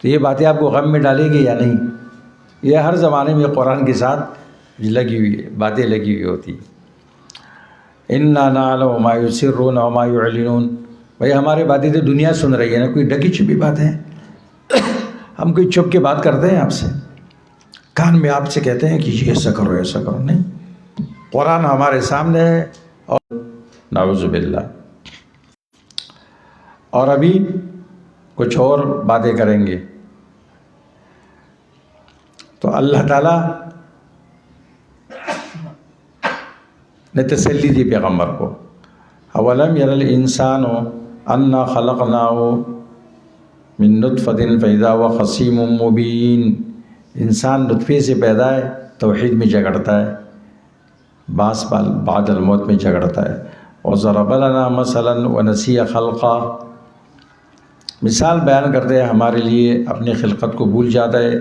تو یہ باتیں آپ کو غم میں ڈالے گی یا نہیں؟ یہ ہر زمانے میں قرآن کے ساتھ لگی ہوئی باتیں لگی ہوئی ہوتی۔ اِنَّا نَعْلَمُ مَا يُسِرُّونَ وَمَا يُعْلِنُونَ، بھائی ہماری باتیں تو دنیا سن رہی ہے نا، کوئی ڈکی چھپی بات ہے؟ ہم کوئی چھپ کے بات کرتے ہیں آپ سے، کان میں آپ سے کہتے ہیں کہ یہ ایسا کرو ایسا کرو، نہیں، قرآن ہمارے سامنے ہے، اور نعوذ باللہ۔ اور ابھی کچھ اور باتیں کریں گے، تو اللہ تعالیٰ نے تسلی دی پیغمبر کو، اولم یر الانسان انا خلقناه من نطفۃ فاذا هو خصیم مبین، انسان نطفے سے پیدا ہے، توحید میں جھگڑتا ہے، بعث بعد الموت میں جھگڑتا ہے۔ وضرب لنا مثلا ونسی خلقا، مثال بیان کرتے ہیں ہمارے لیے، اپنی خلقت کو بھول جاتا ہے۔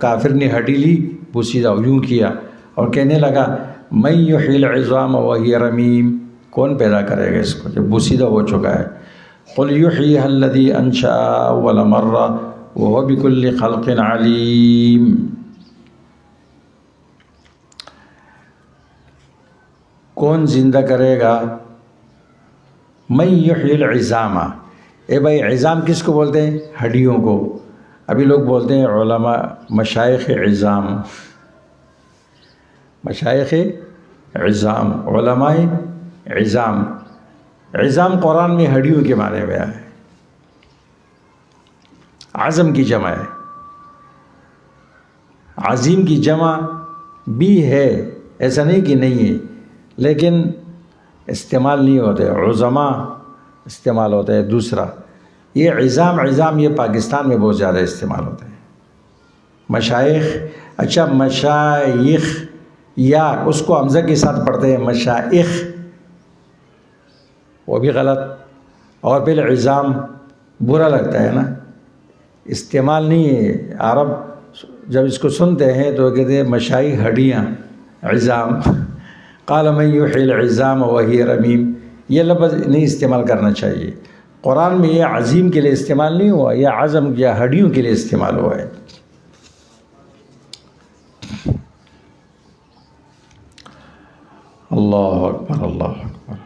کافر نے ہڈی لی، بوسیدہ یوں کیا، اور کہنے لگا من یحیی العظام وہی رمیم، کون پیدا کرے گا اس کو جب بوسیدہ ہو چکا ہے؟ قل یحییھا الذی انشأ اول مرہ وہو بکل خلق علیم، کون زندہ کرے گا؟ من یحیی العظام، اے بھائی عظام کس کو بولتے ہیں؟ ہڈیوں کو۔ ابھی لوگ بولتے ہیں علماء مشائخ عظام، مشائخ عظام، علماء عظام۔ عظام قرآن میں ہڈیوں کے معنی میں ہے، عظم کی جمع ہے، عظیم کی جمع بھی ہے، ایسا نہیں کہ نہیں ہے، لیکن استعمال نہیں ہوتے، عظماء استعمال ہوتا ہے۔ دوسرا یہ عظام یہ پاکستان میں بہت زیادہ استعمال ہوتا ہے۔ مشائخ، اچھا مشائخ، یا اس کو حمزہ کے ساتھ پڑھتے ہیں مشائخ، وہ بھی غلط، اور پھر عظام برا لگتا ہے نا، استعمال نہیں ہے۔ عرب جب اس کو سنتے ہیں تو کہتے ہیں مشائی ہڈیاں، عظام۔ قال من یحیی العظام وہی رمیم، یہ لفظ نہیں استعمال کرنا چاہیے۔ قرآن میں یہ عظیم کے لیے استعمال نہیں ہوا، یہ عظم یا ہڈیوں کے لیے استعمال ہوا ہے۔ اللہ اکبر، اللہ اکبر۔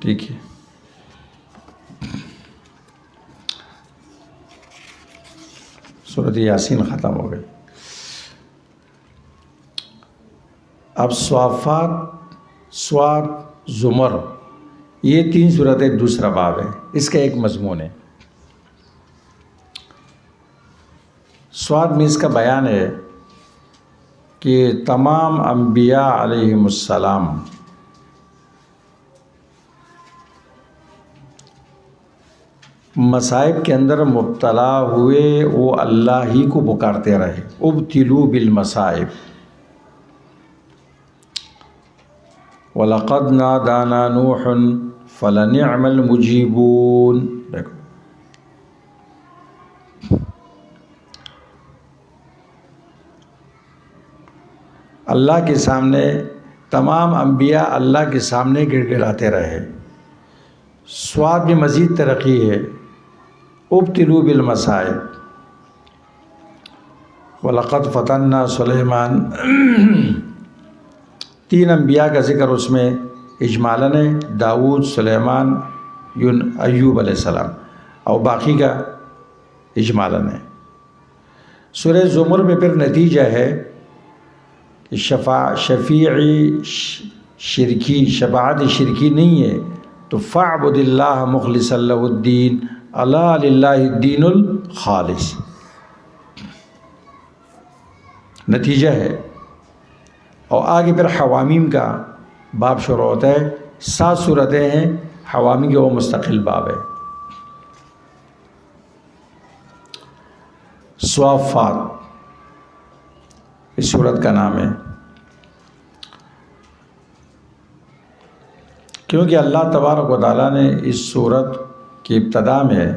ٹھیک ہے، سورۃ یاسین ختم ہو گئی۔ اب صافات، صاد، زمر، یہ تین صورتیں دوسرا باب ہے، اس کا ایک مضمون ہے۔ صاد میں اس کا بیان ہے کہ تمام انبیاء علیہم السلام مصائب کے اندر مبتلا ہوئے، وہ اللہ ہی کو پکارتے رہے، ابتلوا بالمصائب۔ وَلَقَدْ نَادَانَا نُوحٌ فَلَنِعْمَ الْمُجِيبُونَ. دیکھو اللہ کے سامنے تمام انبیاء اللہ کے سامنے گڑ گڑاتے رہے. سواد میں مزید ترقی ہے. ابتلوا بالمصائب. وَلَقَدْ فَتَنَّا سُلَيْمَانَ. 3 انبیاء کا ذکر اس میں اجمالاً ہے، داؤد، سلیمان، ایوب علیہ السلام، اور باقی کا اجمالاً ہے. سورہ زمر میں پھر نتیجہ ہے کہ شفیعی شرکی، شفاعت شرکی نہیں ہے تو فاعبد اللہ مخلصا لہ الدین، الا للہ الدین الخالص. نتیجہ ہے. اور آگے پھر حوامیم کا باب شروع ہوتا ہے. 7 صورتیں ہیں حوامیم کے، وہ مستقل باب ہے. صافات اس صورت کا نام ہے، کیونکہ اللہ تبارک و تعالیٰ نے اس صورت کی ابتدا میں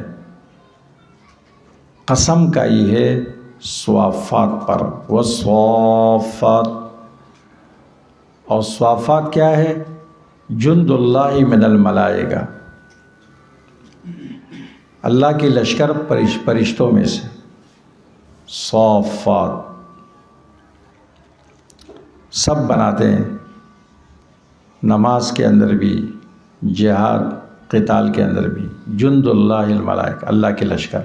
قسم کھائی ہے صافات پر. والصافات. اور صافات کیا ہے؟ جند اللہ من الملائکہ، اللہ کی لشکر فرشتوں میں سے. صافات سب بناتے ہیں، نماز کے اندر بھی، جہاد قتال کے اندر بھی. جند اللہ الملائکہ، اللہ کے لشکر.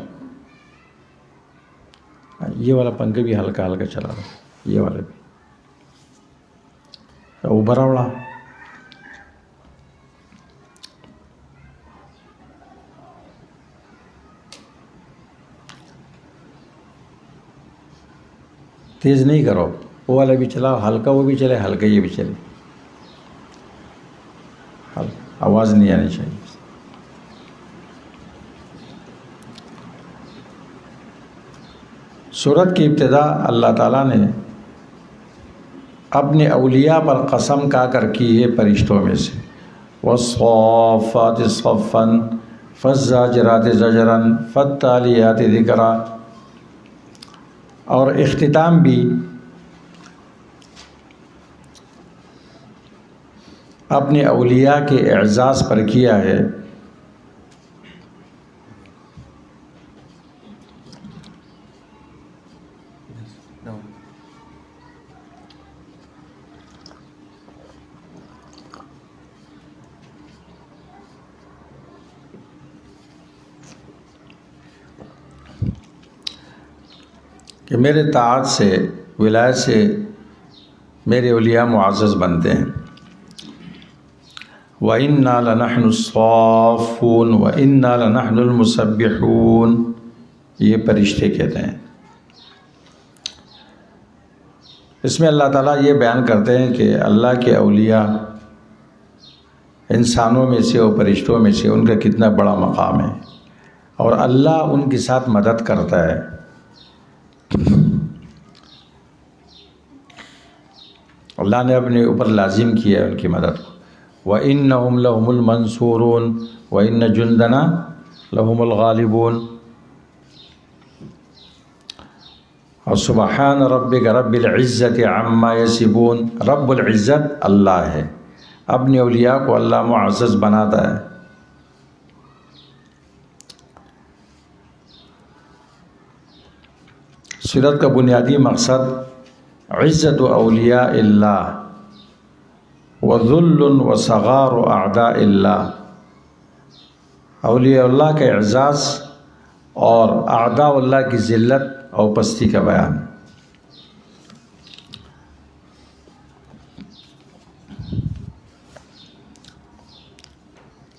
یہ والا پنکھا بھی ہلکا ہلکا چلا رہا، یہ والا بھی وہ بڑا بڑا. تیز نہیں کرو، وہ والا بھی چلا، ہلکا وہ بھی چلے، ہلکا یہ بھی چلے، آواز نہیں آنی چاہیے. سورت کی ابتدا اللہ تعالیٰ نے اپنے اولیاء پر قسم کھا کر کی ہے فرشتوں میں سے. والصافات صفا فالزاجرات زجرا فالتالیات ذکرا. اور اختتام بھی اپنے اولیاء کے اعزاز پر کیا ہے. کہ میرے طاعت سے، ولایت سے میرے اولیاء معزز بنتے ہیں. وَإِنَّا لَنَحْنُ الصَّافُّونَ وَإِنَّا لَنَحْنُ الْمُسَبِّحُونَ. یہ فرشتے کہتے ہیں. اس میں اللہ تعالیٰ یہ بیان کرتے ہیں کہ اللہ کے اولیاء انسانوں میں سے اور فرشتوں میں سے ان کا کتنا بڑا مقام ہے، اور اللہ ان کے ساتھ مدد کرتا ہے. اللہ نے اپنے اوپر لازم کیا ہے ان کی مدد کو. وَإِنَّهُمْ لَهُمُ الْمَنْصُورُونَ وَإِنَّ جُنْدَنَا لَهُمُ الْغَالِبُونَ. اور سبحان ربک رب العزت عما یصفون. رب العزت اللہ ہے، اپنے اولیاء کو اللہ معزز بناتا ہے. سورت کا بنیادی مقصد عزت اولیاء اللہ وذل وصغار اعداء اللہ. اولیاء اللہ کا اعزاز اور اعداء اللہ کی ذلت اور پستی کا بیان.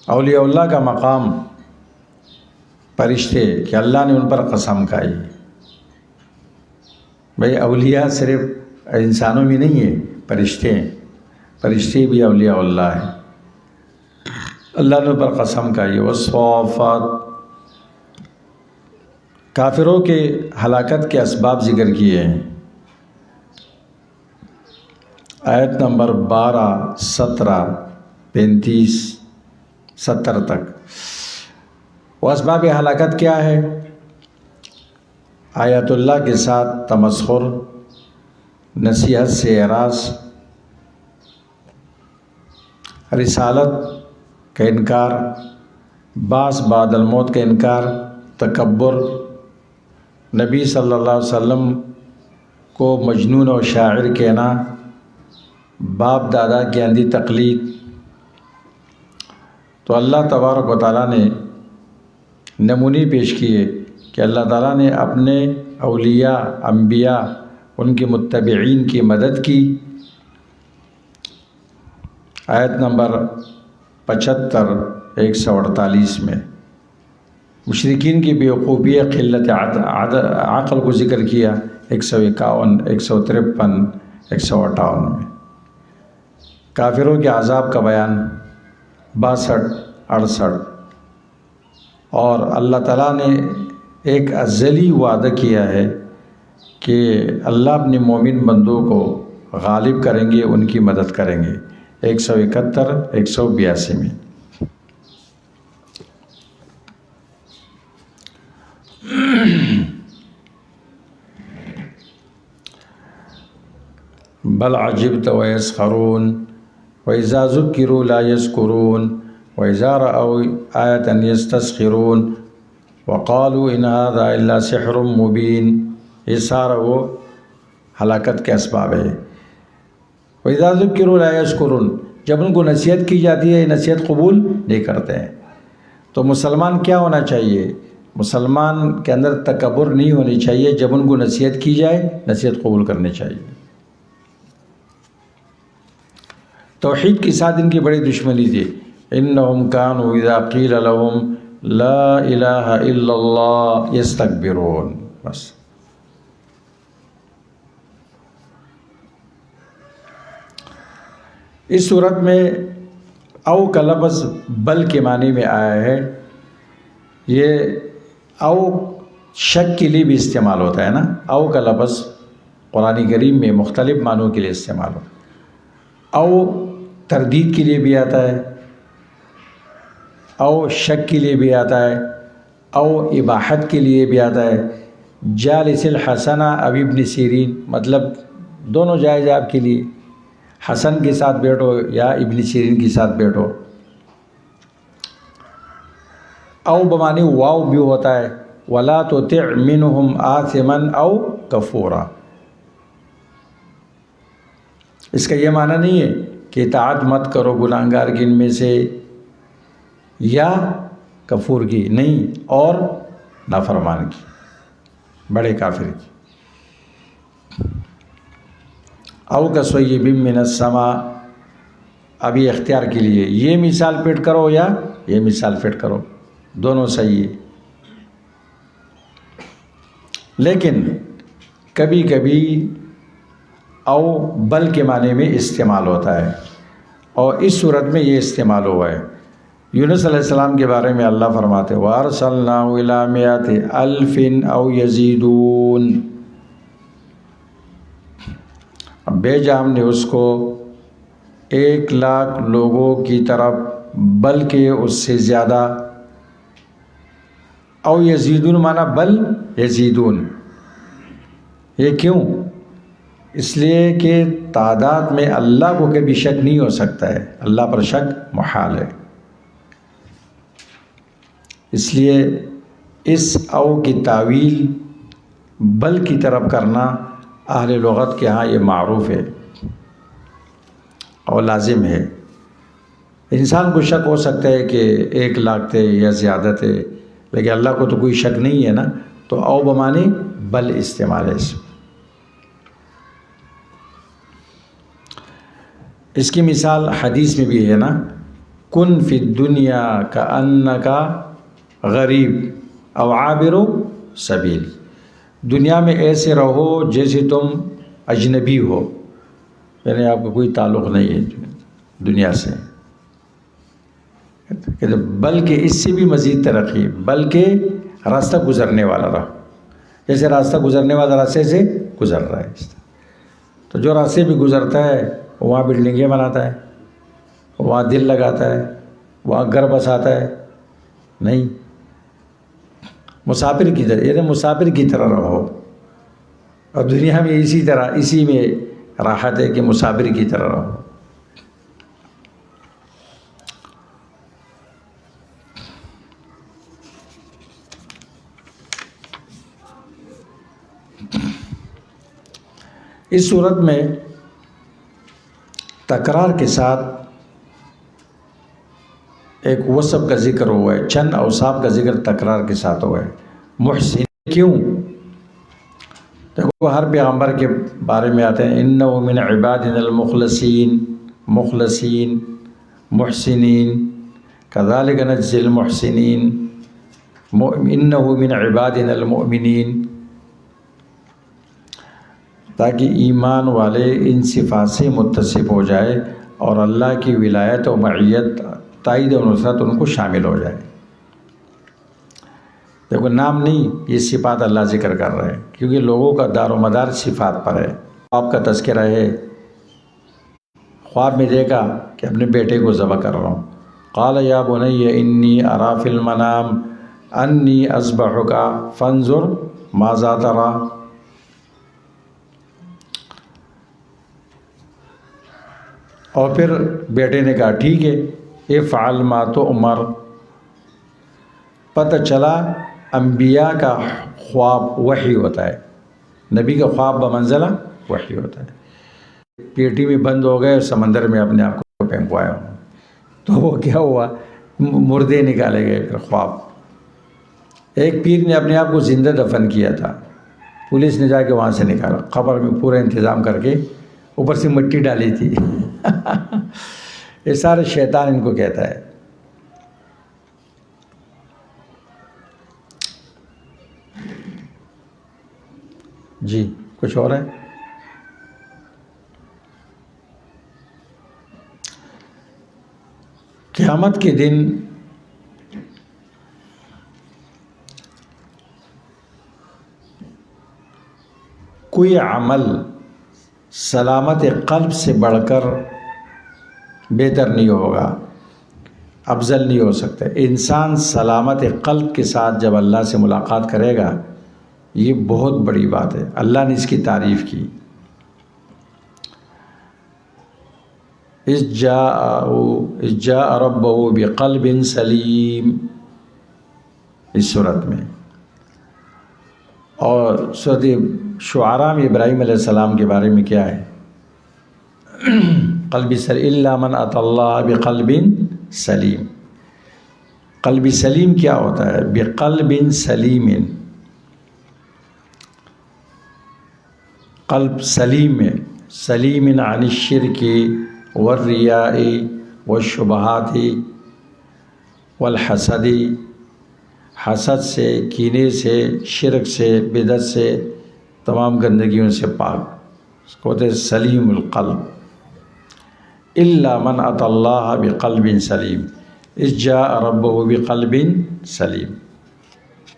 اولیاء اللہ کا مقام فرشتے کہ اللہ نے ان پر قسم کھائی. بھئی اولیاء صرف انسانوں میں نہیں ہے، فرشتے ہیں، فرشتے بھی اولیاء اللہ ہیں. اللہ نے ان پر قسم کھائی. والصافات. کافروں کے ہلاکت کے اسباب ذکر کیے ہیں. آیت نمبر 12، 17، 35، 70 تک۔ وہ اسباب ہلاکت کیا ہے؟ آیات اللہ کے ساتھ تمسخر، نصیحت سے اعراض، رسالت کا انکار، بعث بعد الموت کا انکار، تکبر، نبی صلی اللہ علیہ وسلم کو مجنون اور شاعر کہنا، باپ دادا کی اندھی تقلید۔ تو اللہ تبارک و تعالیٰ نے نمونے پیش کیے کہ اللہ تعالیٰ نے اپنے اولیاء، انبیاء، ان کے متبعین کی مدد کی۔ آیت نمبر 75، 148 میں مشرکین کی بیوقوفی، قلت عقل کو ذکر کیا، 151، 153، 158 میں کافروں کے عذاب کا بیان، 62، 68۔ اور اللہ تعالیٰ نے ایک ازلی وعدہ کیا ہے کہ اللہ اپنے مومن بندوں کو غالب کریں گے، ان کی مدد کریں گے، 171، 182 میں۔ بل عجبت ويسخرون وإذا ذكروا لا يذكرون وإذا رأوا آية يستسخرون وقالوا إن هذا إلا سحر مبين۔ یہ سارا وہ ہلاکت کے اسباب ہے۔ وإذا ذكروا لا يذكرون، جب ان کو نصیحت کی جاتی ہے، نصیحت قبول نہیں کرتے ہیں۔ تو مسلمان کیا ہونا چاہیے؟ مسلمان کے اندر تکبر نہیں ہونی چاہیے، جب ان کو نصیحت کی جائے نصیحت قبول کرنی چاہیے۔ توحید کے ساتھ ان کی بڑی دشمنی تھی۔ انہم کانوا اذا قیل لهم لا الہ الا اللہ یستکبرون۔ بس اس صورت میں او کا لفظ بل کے معنی میں آیا ہے۔ یہ او شک کے لیے بھی استعمال ہوتا ہے نا، او کا لفظ قرآن کریم میں مختلف معنوں کے لیے استعمال ہوتا ہے۔ او تردید کے لیے بھی آتا ہے، او شک کے لیے بھی آتا ہے، او اباحت کے لیے بھی آتا ہے۔ جالس الحسن اب ابن سیرین، مطلب دونوں جائز ہے آپ کے لیے، حسن کے ساتھ بیٹھو یا ابن سیرین کے ساتھ بیٹھو۔ او بمعنی واو بھی ہوتا ہے، ولا تطع منهم آثما او کفورا۔ اس کا یہ معنی نہیں ہے کہ اطاعت مت کرو گناہگار کی ان میں سے یا کفور کی، نہیں، اور نافرمان کی، بڑے کافر کی۔ او کصیب من السماء، ابھی اختیار کے لیے یہ مثال فٹ کرو یا یہ مثال فٹ کرو، دونوں صحیح ہے۔ لیکن کبھی کبھی او بل کے معنی میں استعمال ہوتا ہے، اور اس صورت میں یہ استعمال ہوا ہے۔ یونس علیہ السلام کے بارے میں اللہ فرماتے ہیں وَأَرْسَلْنَاهُ إِلَىٰ مِائَةِ أَلْفٍ أَوْ يَزِيدُونَ، بھیجا ہم نے اس کو 1,00,000 لوگوں کی طرف، بلکہ اس سے زیادہ۔ او یزیدون مانا بل یزیدون، یہ کیوں؟ اس لیے کہ تعداد میں اللہ کو کبھی شک نہیں ہو سکتا ہے، اللہ پر شک محال ہے۔ اس لیے اس او کی تعویل بل کی طرف کرنا اہل لغت کے ہاں یہ معروف ہے اور لازم ہے۔ انسان کو شک ہو سکتا ہے کہ 1,00,000 تھے یا زیادہ تھے، لیکن اللہ کو تو کوئی شک نہیں ہے نا، تو او بمانی بل استعمال ہے۔ اس کی مثال حدیث میں بھی ہے نا، کن فی الدنیا کأنک غریب او عابر سبیل، دنیا میں ایسے رہو جیسے تم اجنبی ہو، یعنی آپ کو کوئی تعلق نہیں ہے دنیا سے، بلکہ اس سے بھی مزید ترقی، بلکہ راستہ گزرنے والا رہو، جیسے راستہ گزرنے والا راستے سے گزر رہا ہے۔ تو جو راستے بھی گزرتا ہے وہاں بلڈنگیں بناتا ہے، وہاں دل لگاتا ہے، وہاں گھر بساتا ہے؟ نہیں، مسافر کی طرح، یعنی مسافر کی طرح رہو، اور دنیا میں اسی میں راحت ہے کہ مسافر کی طرح رہو۔ اس صورت میں تکرار کے ساتھ ایک وصف کا ذکر ہوا ہے، چند اوصاف کا ذکر تکرار کے ساتھ ہوا ہے۔ محسن کیوں؟ دیکھو ہر پیغمبر کے بارے میں آتے ہیں انہ من عبادنا المخلصین، مخلصین، محسنین، کذالک نجزی المحسنین، انہ من عبادنا المؤمنین، تاکہ ایمان والے ان صفات سے متصف ہو جائے اور اللہ کی ولایت و معیت، تائید و نصرت ان کو شامل ہو جائے۔ دیکھو نام نہیں، یہ صفات اللہ ذکر کر رہے ہیں، کیونکہ لوگوں کا دار و مدار صفات پر ہے۔ آپ کا تذکرہ ہے، خواب میں دیکھا کہ اپنے بیٹے کو ذبح کر رہا ہوں، قال یا بنی انی اری فی المنام انی اذبحک فانظر ماذا تری، اور پھر بیٹے نے کہا ٹھیک ہے افعل ما تؤمر۔ پتہ چلا انبیاء کا خواب وحی ہوتا ہے، نبی کا خواب بمنزلہ وحی ہوتا ہے۔ پیٹی میں بند ہو گئے، سمندر میں اپنے آپ کو پھینکوایا ہوں، تو وہ کیا ہوا، مردے نکالے گئے۔ پھر خواب، ایک پیر نے اپنے آپ کو زندہ دفن کیا تھا، پولیس نے جا کے وہاں سے نکالا، قبر میں پورا انتظام کر کے اوپر سے مٹی ڈالی تھی۔ یہ سارے شیطان ان کو کہتا ہے۔ جی کچھ اور ہے؟ قیامت کے دن کوئی عمل سلامت قلب سے بڑھ کر بہتر نہیں ہوگا، افضل نہیں ہو سکتا۔ انسان سلامت قلب کے ساتھ جب اللہ سے ملاقات کرے گا، یہ بہت بڑی بات ہے، اللہ نے اس کی تعریف کی۔ اذ جاء ربہ بقلب سلیم، اس صورت میں۔ اور سورۃ شعراء میں ابراہیم علیہ السلام کے بارے میں کیا ہے، قلب سلیم الا من اتی اللہ بقلب سلیم۔ قلب سلیم کیا ہوتا ہے؟ بقلب سلیم، قلب سلیم میں، سلیم عن الشرک والریاء والشبہات والحسد، حسد سے، کینے سے، شرک سے، بدعت سے، تمام گندگیوں سے پاک، اس کو کہتے ہیں سلیم القلب۔ الا من اتی اللہ بقلب سلیم اذ جاء ربہ بقلب سلیم،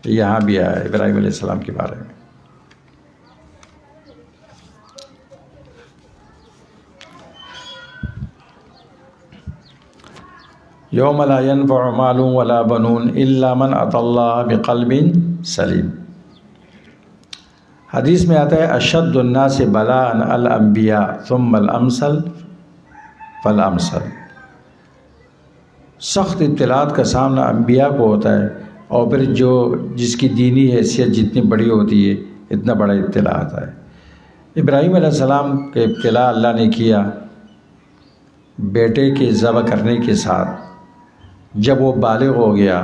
یہاں بھی آیا ابراہیم علیہ السلام کے بارے میں۔ یوم لا ینفع مال ولا بنون الا من اتی اللہ بقلب سلیم۔ حدیث میں آتا ہے اشد الناس بلاء الانبیاء ثم الامثل فالامثل، سخت ابتلاءات کا سامنا انبیاء کو ہوتا ہے، اور پھر جس کی دینی حیثیت جتنی بڑی ہوتی ہے اتنا بڑا ابتلاء آتا ہے۔ ابراہیم علیہ السلام کے ابتلاء اللہ نے کیا بیٹے کے ذبح کرنے کے ساتھ، جب وہ بالغ ہو گیا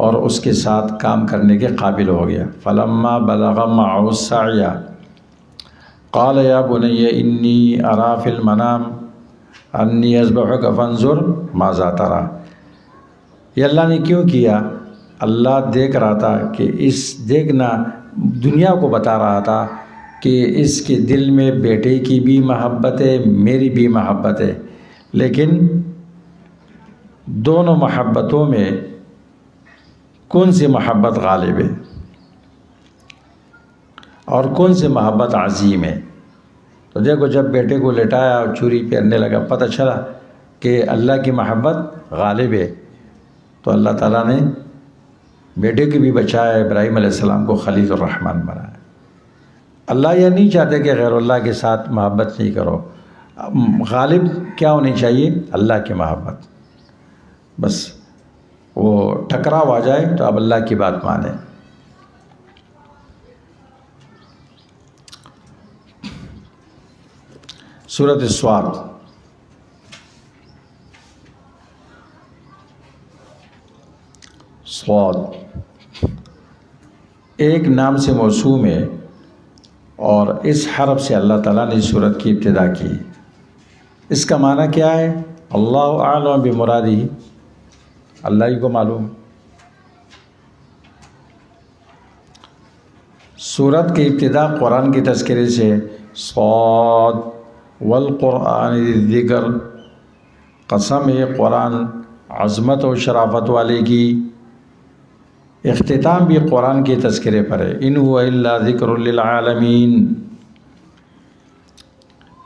اور اس کے ساتھ کام کرنے کے قابل ہو گیا۔ فلما بلغ معه السعی قال یا بنی انی اری فی المنام انی اذبحک فانظر ماذا تری۔ یہ اللہ نے کیوں کیا؟ اللہ دیکھ رہا تھا کہ دیکھنا دنیا کو بتا رہا تھا کہ اس کے دل میں بیٹے کی بھی محبت ہے، میری بھی محبت ہے، لیکن دونوں محبتوں میں کون سی محبت غالب ہے اور کون سی محبت عظیم ہے؟ تو دیکھو جب بیٹے کو لٹایا اور چوری پھیرنے لگا، پتہ چلا کہ اللہ کی محبت غالب ہے، تو اللہ تعالیٰ نے بیٹے کی بھی بچایا، ابراہیم علیہ السلام کو خلیل الرحمن بنایا۔ اللہ یہ نہیں چاہتے کہ غیر اللہ کے ساتھ محبت نہیں کرو، غالب کیا ہونی چاہیے؟ اللہ کی محبت۔ بس وہ ٹکراؤ آ جائے تو اب اللہ کی بات مانیں۔ سورۃ الصاد، صاد ایک نام سے موسوم ہے، اور اس حرف سے اللہ تعالیٰ نے سورت کی ابتدا کی۔ اس کا معنی کیا ہے؟ اللہ اعلم بمرادہ، اللہ ہی کو معلوم۔ سورت کی ابتدا قرآن کی تذکرے سے، صاد والقرآن ذی الذکر، قسم ہے قرآن عظمت و شرافت والے کی۔ اختتام بھی قرآن کے تذکرے پر ہے، ان هو الا ذکر للعالمین۔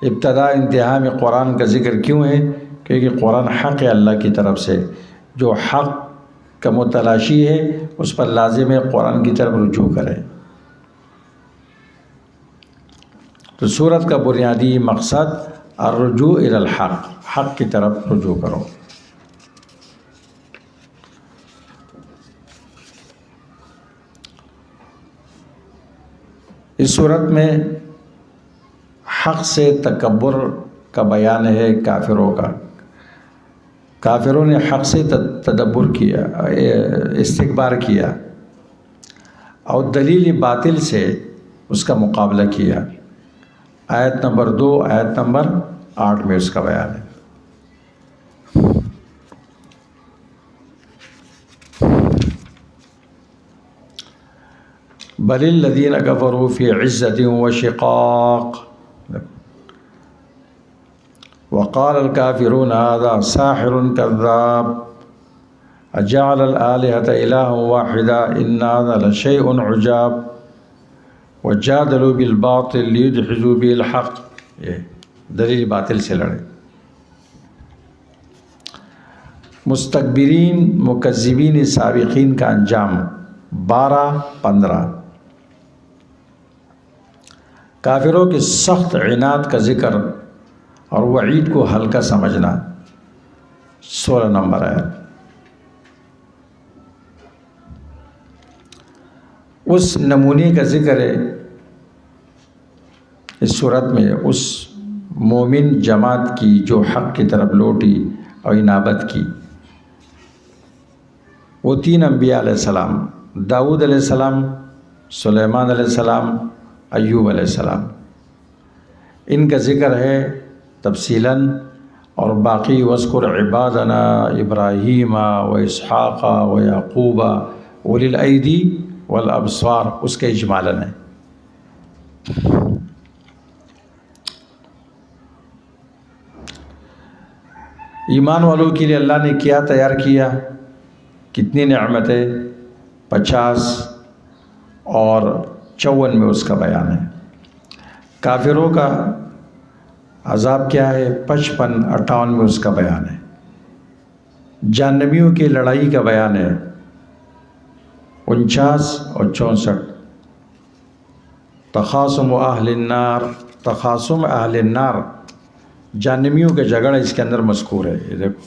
ابتدا انتہا میں قرآن کا ذکر کیوں ہے؟ کیونکہ قرآن حق ہے اللہ کی طرف سے، جو حق کا متلاشی ہے اس پر لازم ہے قرآن کی طرف رجوع کرے۔ تو سورت کا بنیادی مقصد الرجوع الی الحق، حق کی طرف رجوع کرو۔ اس صورت میں حق سے تکبر کا بیان ہے کافروں کا۔ کافروں نے حق سے تدبر کیا، استکبار کیا، اور دلیل باطل سے اس کا مقابلہ کیا۔ آیت نمبر 2 آیت نمبر 8 میں اس کا بیان ہے۔ بل الذین کفروا فی عزۃ وشقاق وقال الکافرون ھذا ساحر کذاب اجعل الآلہۃ الہا واحدا ان ھذا لشیء عجاب وجادلوا بالباطل لیدحضوا به الحق، یہ دلیل باطل سے لڑے۔ مستکبرین مکذبین سابقین کا انجام 12-15۔ کافروں کی سخت عناد کا ذکر اور وعید کو ہلکا سمجھنا 16 نمبر ہے۔ اس نمونے کا ذکر ہے اس صورت میں، اس مومن جماعت کی جو حق کی طرف لوٹی اور انابت کی۔ وہ 3 انبیاء علیہ السلام، داؤد علیہ السلام، سلیمان علیہ السلام، ایوب علیہ السلام، ان کا ذکر ہے تفصیلاً، اور باقی وَاذْكُرْ عِبَادَنَا ابراہیم و اسحاق و یعقوب اولی الایدی والابصار، اس کے اجمالاً ہے۔ ایمان والوں کے لیے اللہ نے کیا تیار کیا، کتنی نعمتیں، 50 اور 54 میں اس کا بیان ہے۔ کافروں کا عذاب کیا ہے، 55-58 میں اس کا بیان ہے۔ جہنمیوں کی لڑائی کا بیان ہے 49 اور 64۔ تخاصم اہل النار، تخاصم اہل النار، جہنمیوں کے جھگڑا اس کے اندر مذکور ہے۔ یہ دیکھو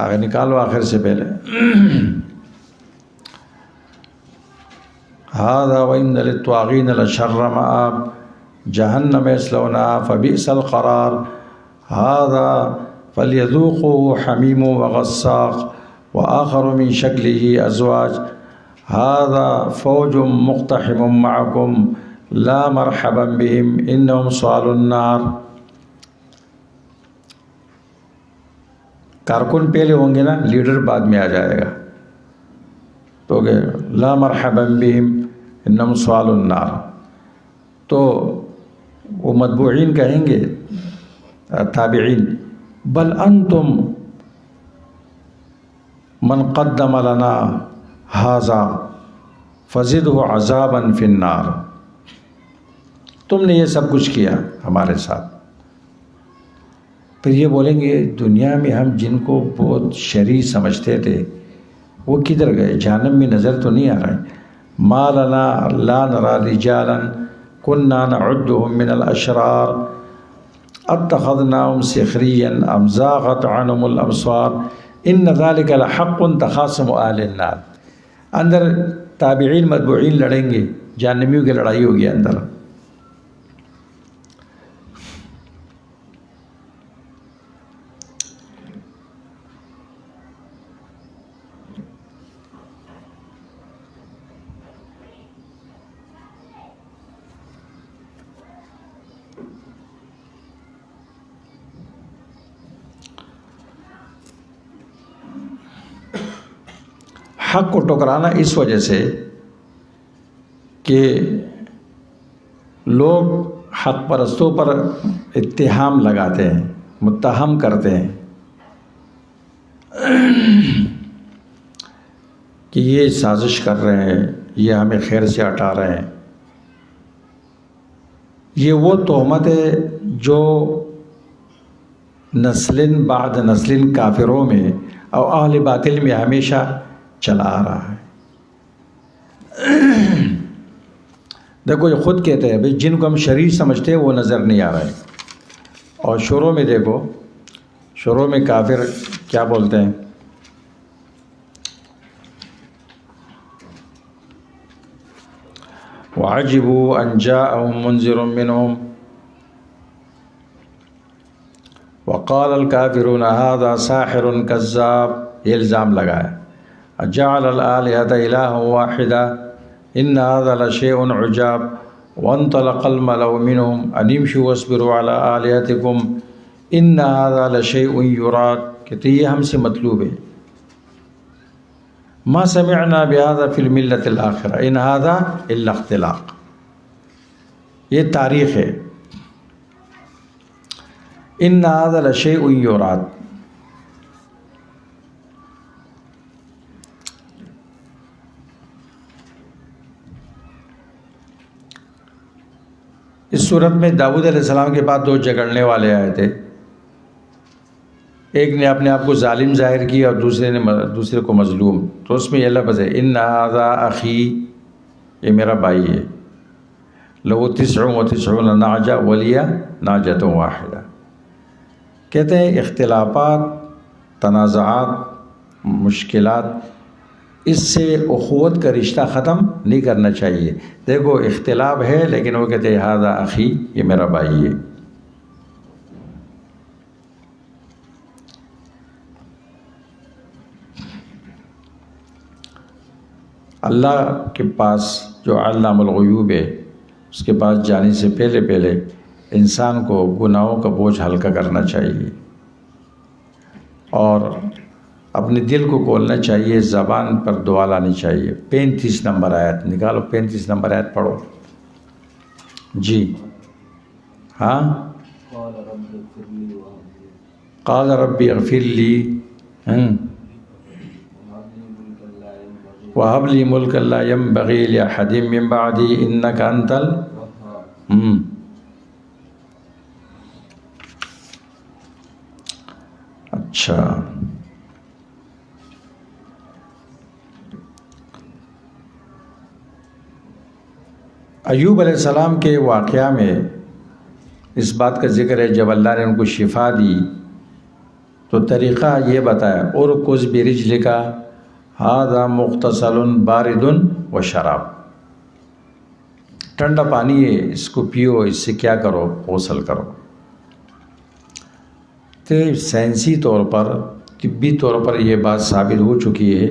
آگے نکالو آخر سے پہلے، ھذا وَإِنَّ لِلطَّاغِينَ لَشَرَّ مَآب جہنم یصلونہا فبئس القرار ھذا فلیذوقوہ حمیم وغساق وآخر من شکلہ ازواج ھذا فوج مقتحم معکم لا مرحبا بہم انہم صالوا النار۔ کارکن پہلے ہوں گے نا، لیڈر بعد میں آ جائے گا، تو کہ لا مرحبا بہم انہم صالوا النار، تو وہ متبوعین کہیں گے، تابعین، بل انتم من قدم لنا ھذا فزدہ عذابا فی النار۔ تم نے یہ سب کچھ کیا ہمارے ساتھ۔ پھر یہ بولیں گے دنیا میں ہم جن کو بہت شرعی سمجھتے تھے وہ کدھر گئے؟ جہنم میں نظر تو نہیں آ رہے۔ ما لنا لا نرى رجالا كنا نعدهم من الاشرار اتخذناهم سخريا ام زاغت عنهم الابصار ان ذلك لحق تخاصم اهل النار۔ اندر تابعین متبوعین لڑیں گے، جہنمیوں کی لڑائی ہوگی اندر۔ حق کو ٹکرانا اس وجہ سے کہ لوگ حق پرستوں پر اتہام لگاتے ہیں، متہم کرتے ہیں کہ یہ سازش کر رہے ہیں، یہ ہمیں خیر سے ہٹا رہے ہیں۔ یہ وہ تہمت ہے جو نسل بعد نسل کافروں میں اور اہل باطل میں ہمیشہ چلا آ رہا ہے۔ دیکھو یہ خود کہتے ہیں بھئی جن کو ہم شرعی سمجھتے ہیں وہ نظر نہیں آ رہے، اور شروع میں دیکھو، شروع میں کافر کیا بولتے ہیں؟ وَعَجِبُوا أَن جَاءَهُم مُنذِرٌ مِّنْهُمْ وَقَالَ الْكَافِرُونَ هَذَا سَاحِرٌ كَذَّابٌ، یہ الزام لگایا۔ اجعل الآلهة إلها واحدة إن هذا لشيء عجاب وانطلق الملأ منهم أن امشوا واصبروا على آلهتكم إن هذا لشيء يراد، کہتے یہ ہم سے مطلوب ہے۔ ما سمعنا بهذا في الملة الآخرة إن هذا إلا اختلاق، یہ تاریخ ہے۔ إن هذا لشيء يراد، اس صورت میں داؤد علیہ السلام کے بعد 2 جھگڑنے والے آئے تھے، ایک نے اپنے آپ کو ظالم ظاہر کیا اور دوسرے کو مظلوم، تو اس میں یہ لفظ ہے ان ھذا اخی، یہ میرا بھائی ہے، لہو 99 نعجہ ولی نعجۃ واحدہ۔ کہتے ہیں اختلافات، تنازعات، مشکلات، اس سے اخوت کا رشتہ ختم نہیں کرنا چاہیے۔ دیکھو اختلاف ہے لیکن وہ کہتے ہیں ھذا اخی، یہ میرا بھائی ہے۔ اللہ کے پاس جو علام الغیوب ہے، اس کے پاس جانے سے پہلے انسان کو گناہوں کا بوجھ ہلکا کرنا چاہیے اور اپنے دل کو کھولنا چاہیے، زبان پر دعا لانی چاہیے۔ 35 نمبر آیت نکالو، 35 نمبر آیت پڑھو جی۔ ہاں، قال ربی اغفر لی وَهَبْ لِي مُلْكًا لَا يَنبَغِي لِأَحَدٍ مِّن بَعْدِي إِنَّكَ أَنْتَ اچھا، ایوب علیہ السلام کے واقعہ میں اس بات کا ذکر ہے، جب اللہ نے ان کو شفا دی تو طریقہ یہ بتایا، ارکض برجلک ھذا مغتسل بارد وشراب، ٹھنڈا پانی ہے، اس کو پیو، اس سے کیا کرو؟ غسل کرو۔ تو سائنسی طور پر، طبی طور پر یہ بات ثابت ہو چکی ہے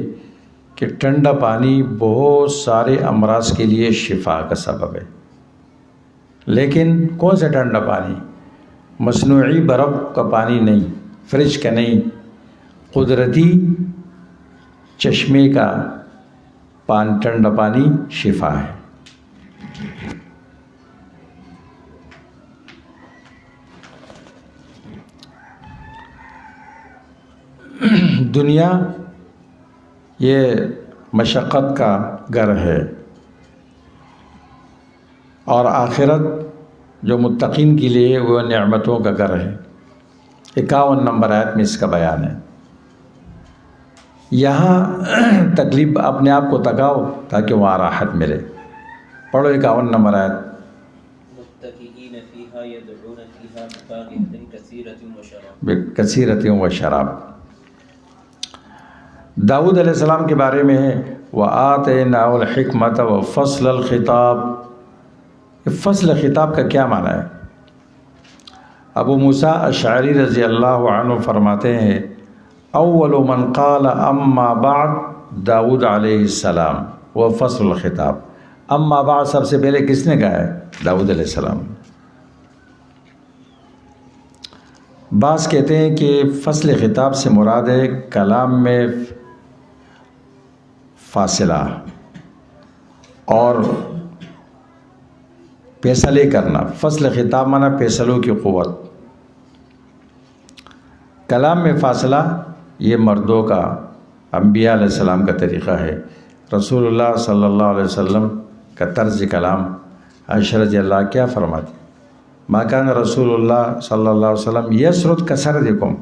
کہ ٹھنڈا پانی بہت سارے امراض کے لیے شفا کا سبب ہے۔ لیکن کون سا ٹھنڈا پانی؟ مصنوعی برف کا پانی نہیں، فریج کا نہیں، قدرتی چشمے کا ٹھنڈا پانی شفا ہے۔ دنیا یہ مشقت کا گھر ہے اور آخرت جو متقین کے لیے وہ نعمتوں کا گھر ہے۔ 51 نمبر آیت میں اس کا بیان ہے۔ یہاں تکلیف اپنے آپ کو تکاؤ تاکہ وہاں راحت ملے۔ پڑھو 51 نمبر آیت۔ متکئین فیہا یدعون فیہا بفاکہۃ کثیرۃ کثیرۃ و شراب۔ داؤد علیہ السلام کے بارے میں ہے وَآتَيْنَاهُ الْحِكْمَةَ وَفَصْلَ الْخِطَابِ۔ فصل خطاب کا کیا معنی ہے؟ ابو موسیٰ اشعری رضی اللہ عنہ فرماتے ہیں اول من قال اما بعد داؤد علیہ السلام وہ فصل الخطاب۔ اما بعد سب سے پہلے کس نے کہا ہے؟ داؤد علیہ السلام۔ بعض کہتے ہیں کہ فصل خطاب سے مراد ہے کلام میں فاصلہ اور فیصلے کرنا۔ فصل خطاب مانا فیصلوں کی قوت۔ کلام میں فاصلہ یہ مردوں کا، انبیاء علیہ السلام کا طریقہ ہے۔ رسول اللہ صلی اللہ علیہ وسلم کا طرز کلام، عائشہ رضی اللہ کیا فرماتی؟ ما کان رسول اللہ صلی اللہ علیہ وسلم یسرد کسردکم،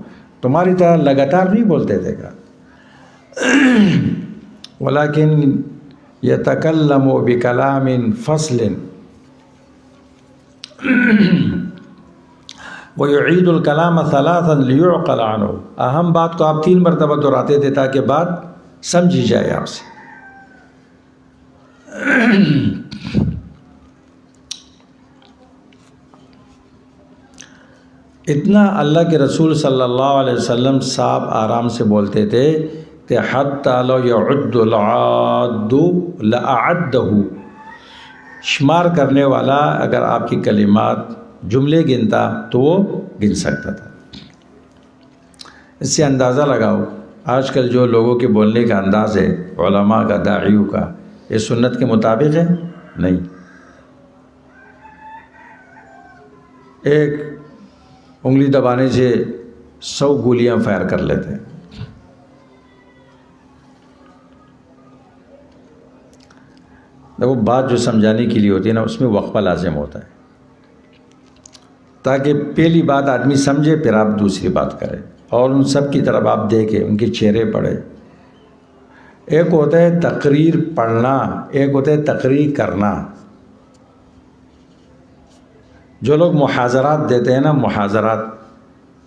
تمہاری طرح لگاتار نہیں بولتے تھے گا، ولیکن یتکلم بکلام فصل وَيُعِيدُ الْكَلَامَ ثَلَاثًا لِيُعْقَلَ عَنْهُ۔ اہم بات کو آپ 3 مرتبہ دہراتے تھے تاکہ بات سمجھی جائے آپ سے۔ اتنا اللہ کے رسول صلی اللہ علیہ وسلم صاحب آرام سے بولتے تھے کہ حَتَّى لَوْ يَعُدُّ الْعَادُّ لَأَعَدَّهُ، شمار کرنے والا اگر آپ کی کلمات جملے گنتا تو وہ گن سکتا تھا۔ اس سے اندازہ لگاؤ آج کل جو لوگوں کے بولنے کا انداز ہے علماء کا، داعیوں کا، یہ سنت کے مطابق ہے؟ نہیں۔ ایک انگلی دبانے سے 100 گولیاں فائر کر لیتے ہیں۔ وہ بات جو سمجھانے کے لیے ہوتی ہے نا، اس میں وقفہ لازم ہوتا ہے تاکہ پہلی بات آدمی سمجھے پھر آپ دوسری بات کریں، اور ان سب کی طرف آپ دیکھیں، ان کے چہرے پڑھیں۔ ایک ہوتا ہے تقریر پڑھنا، ایک ہوتا ہے تقریر کرنا۔ جو لوگ محاضرات دیتے ہیں نا، محاضرات،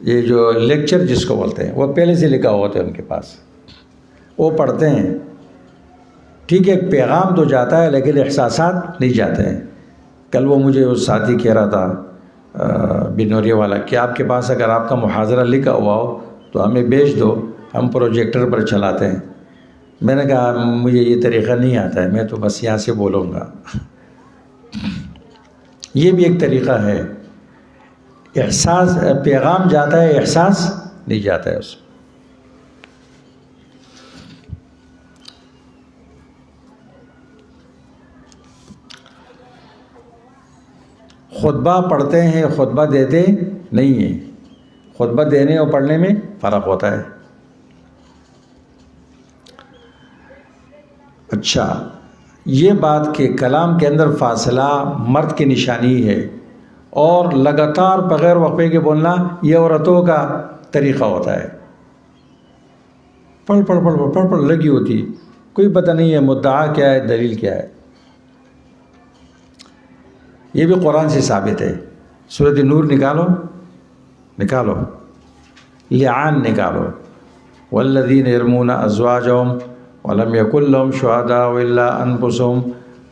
یہ جو لیکچر جس کو بولتے ہیں، وہ پہلے سے لکھا ہوتا ہے ان کے پاس، وہ پڑھتے ہیں، ٹھیک ہے، پیغام تو جاتا ہے لیکن احساسات نہیں جاتے ہیں۔ کل وہ مجھے اس ساتھی کہہ رہا تھا بنوریہ والا کہ آپ کے پاس اگر آپ کا محاضرہ لکھا ہوا ہو تو ہمیں بھیج دو، ہم پروجیکٹر پر چلاتے ہیں۔ میں نے کہا مجھے یہ طریقہ نہیں آتا ہے، میں تو بس یہاں سے بولوں گا۔ یہ بھی ایک طریقہ ہے، احساس، پیغام جاتا ہے، احساس نہیں جاتا ہے اس میں۔ خطبہ پڑھتے ہیں، خطبہ دیتے نہیں ہیں۔ خطبہ دینے اور پڑھنے میں فرق ہوتا ہے۔ اچھا، یہ بات کہ کلام کے اندر فاصلہ مرد کی نشانی ہے، اور لگاتار بغیر وقفے کے بولنا یہ عورتوں کا طریقہ ہوتا ہے۔ پڑھ پڑھ پڑھ پڑھ پڑھ لگی ہوتی، کوئی پتہ نہیں ہے مدعا کیا ہے، دلیل کیا ہے۔ یہ بھی قرآن سے ثابت ہے۔ سورۃ نور نکالو، لعان نکالو، والذین یرمون ازواجہم ولم یکن لہم شہداء الا انفسہم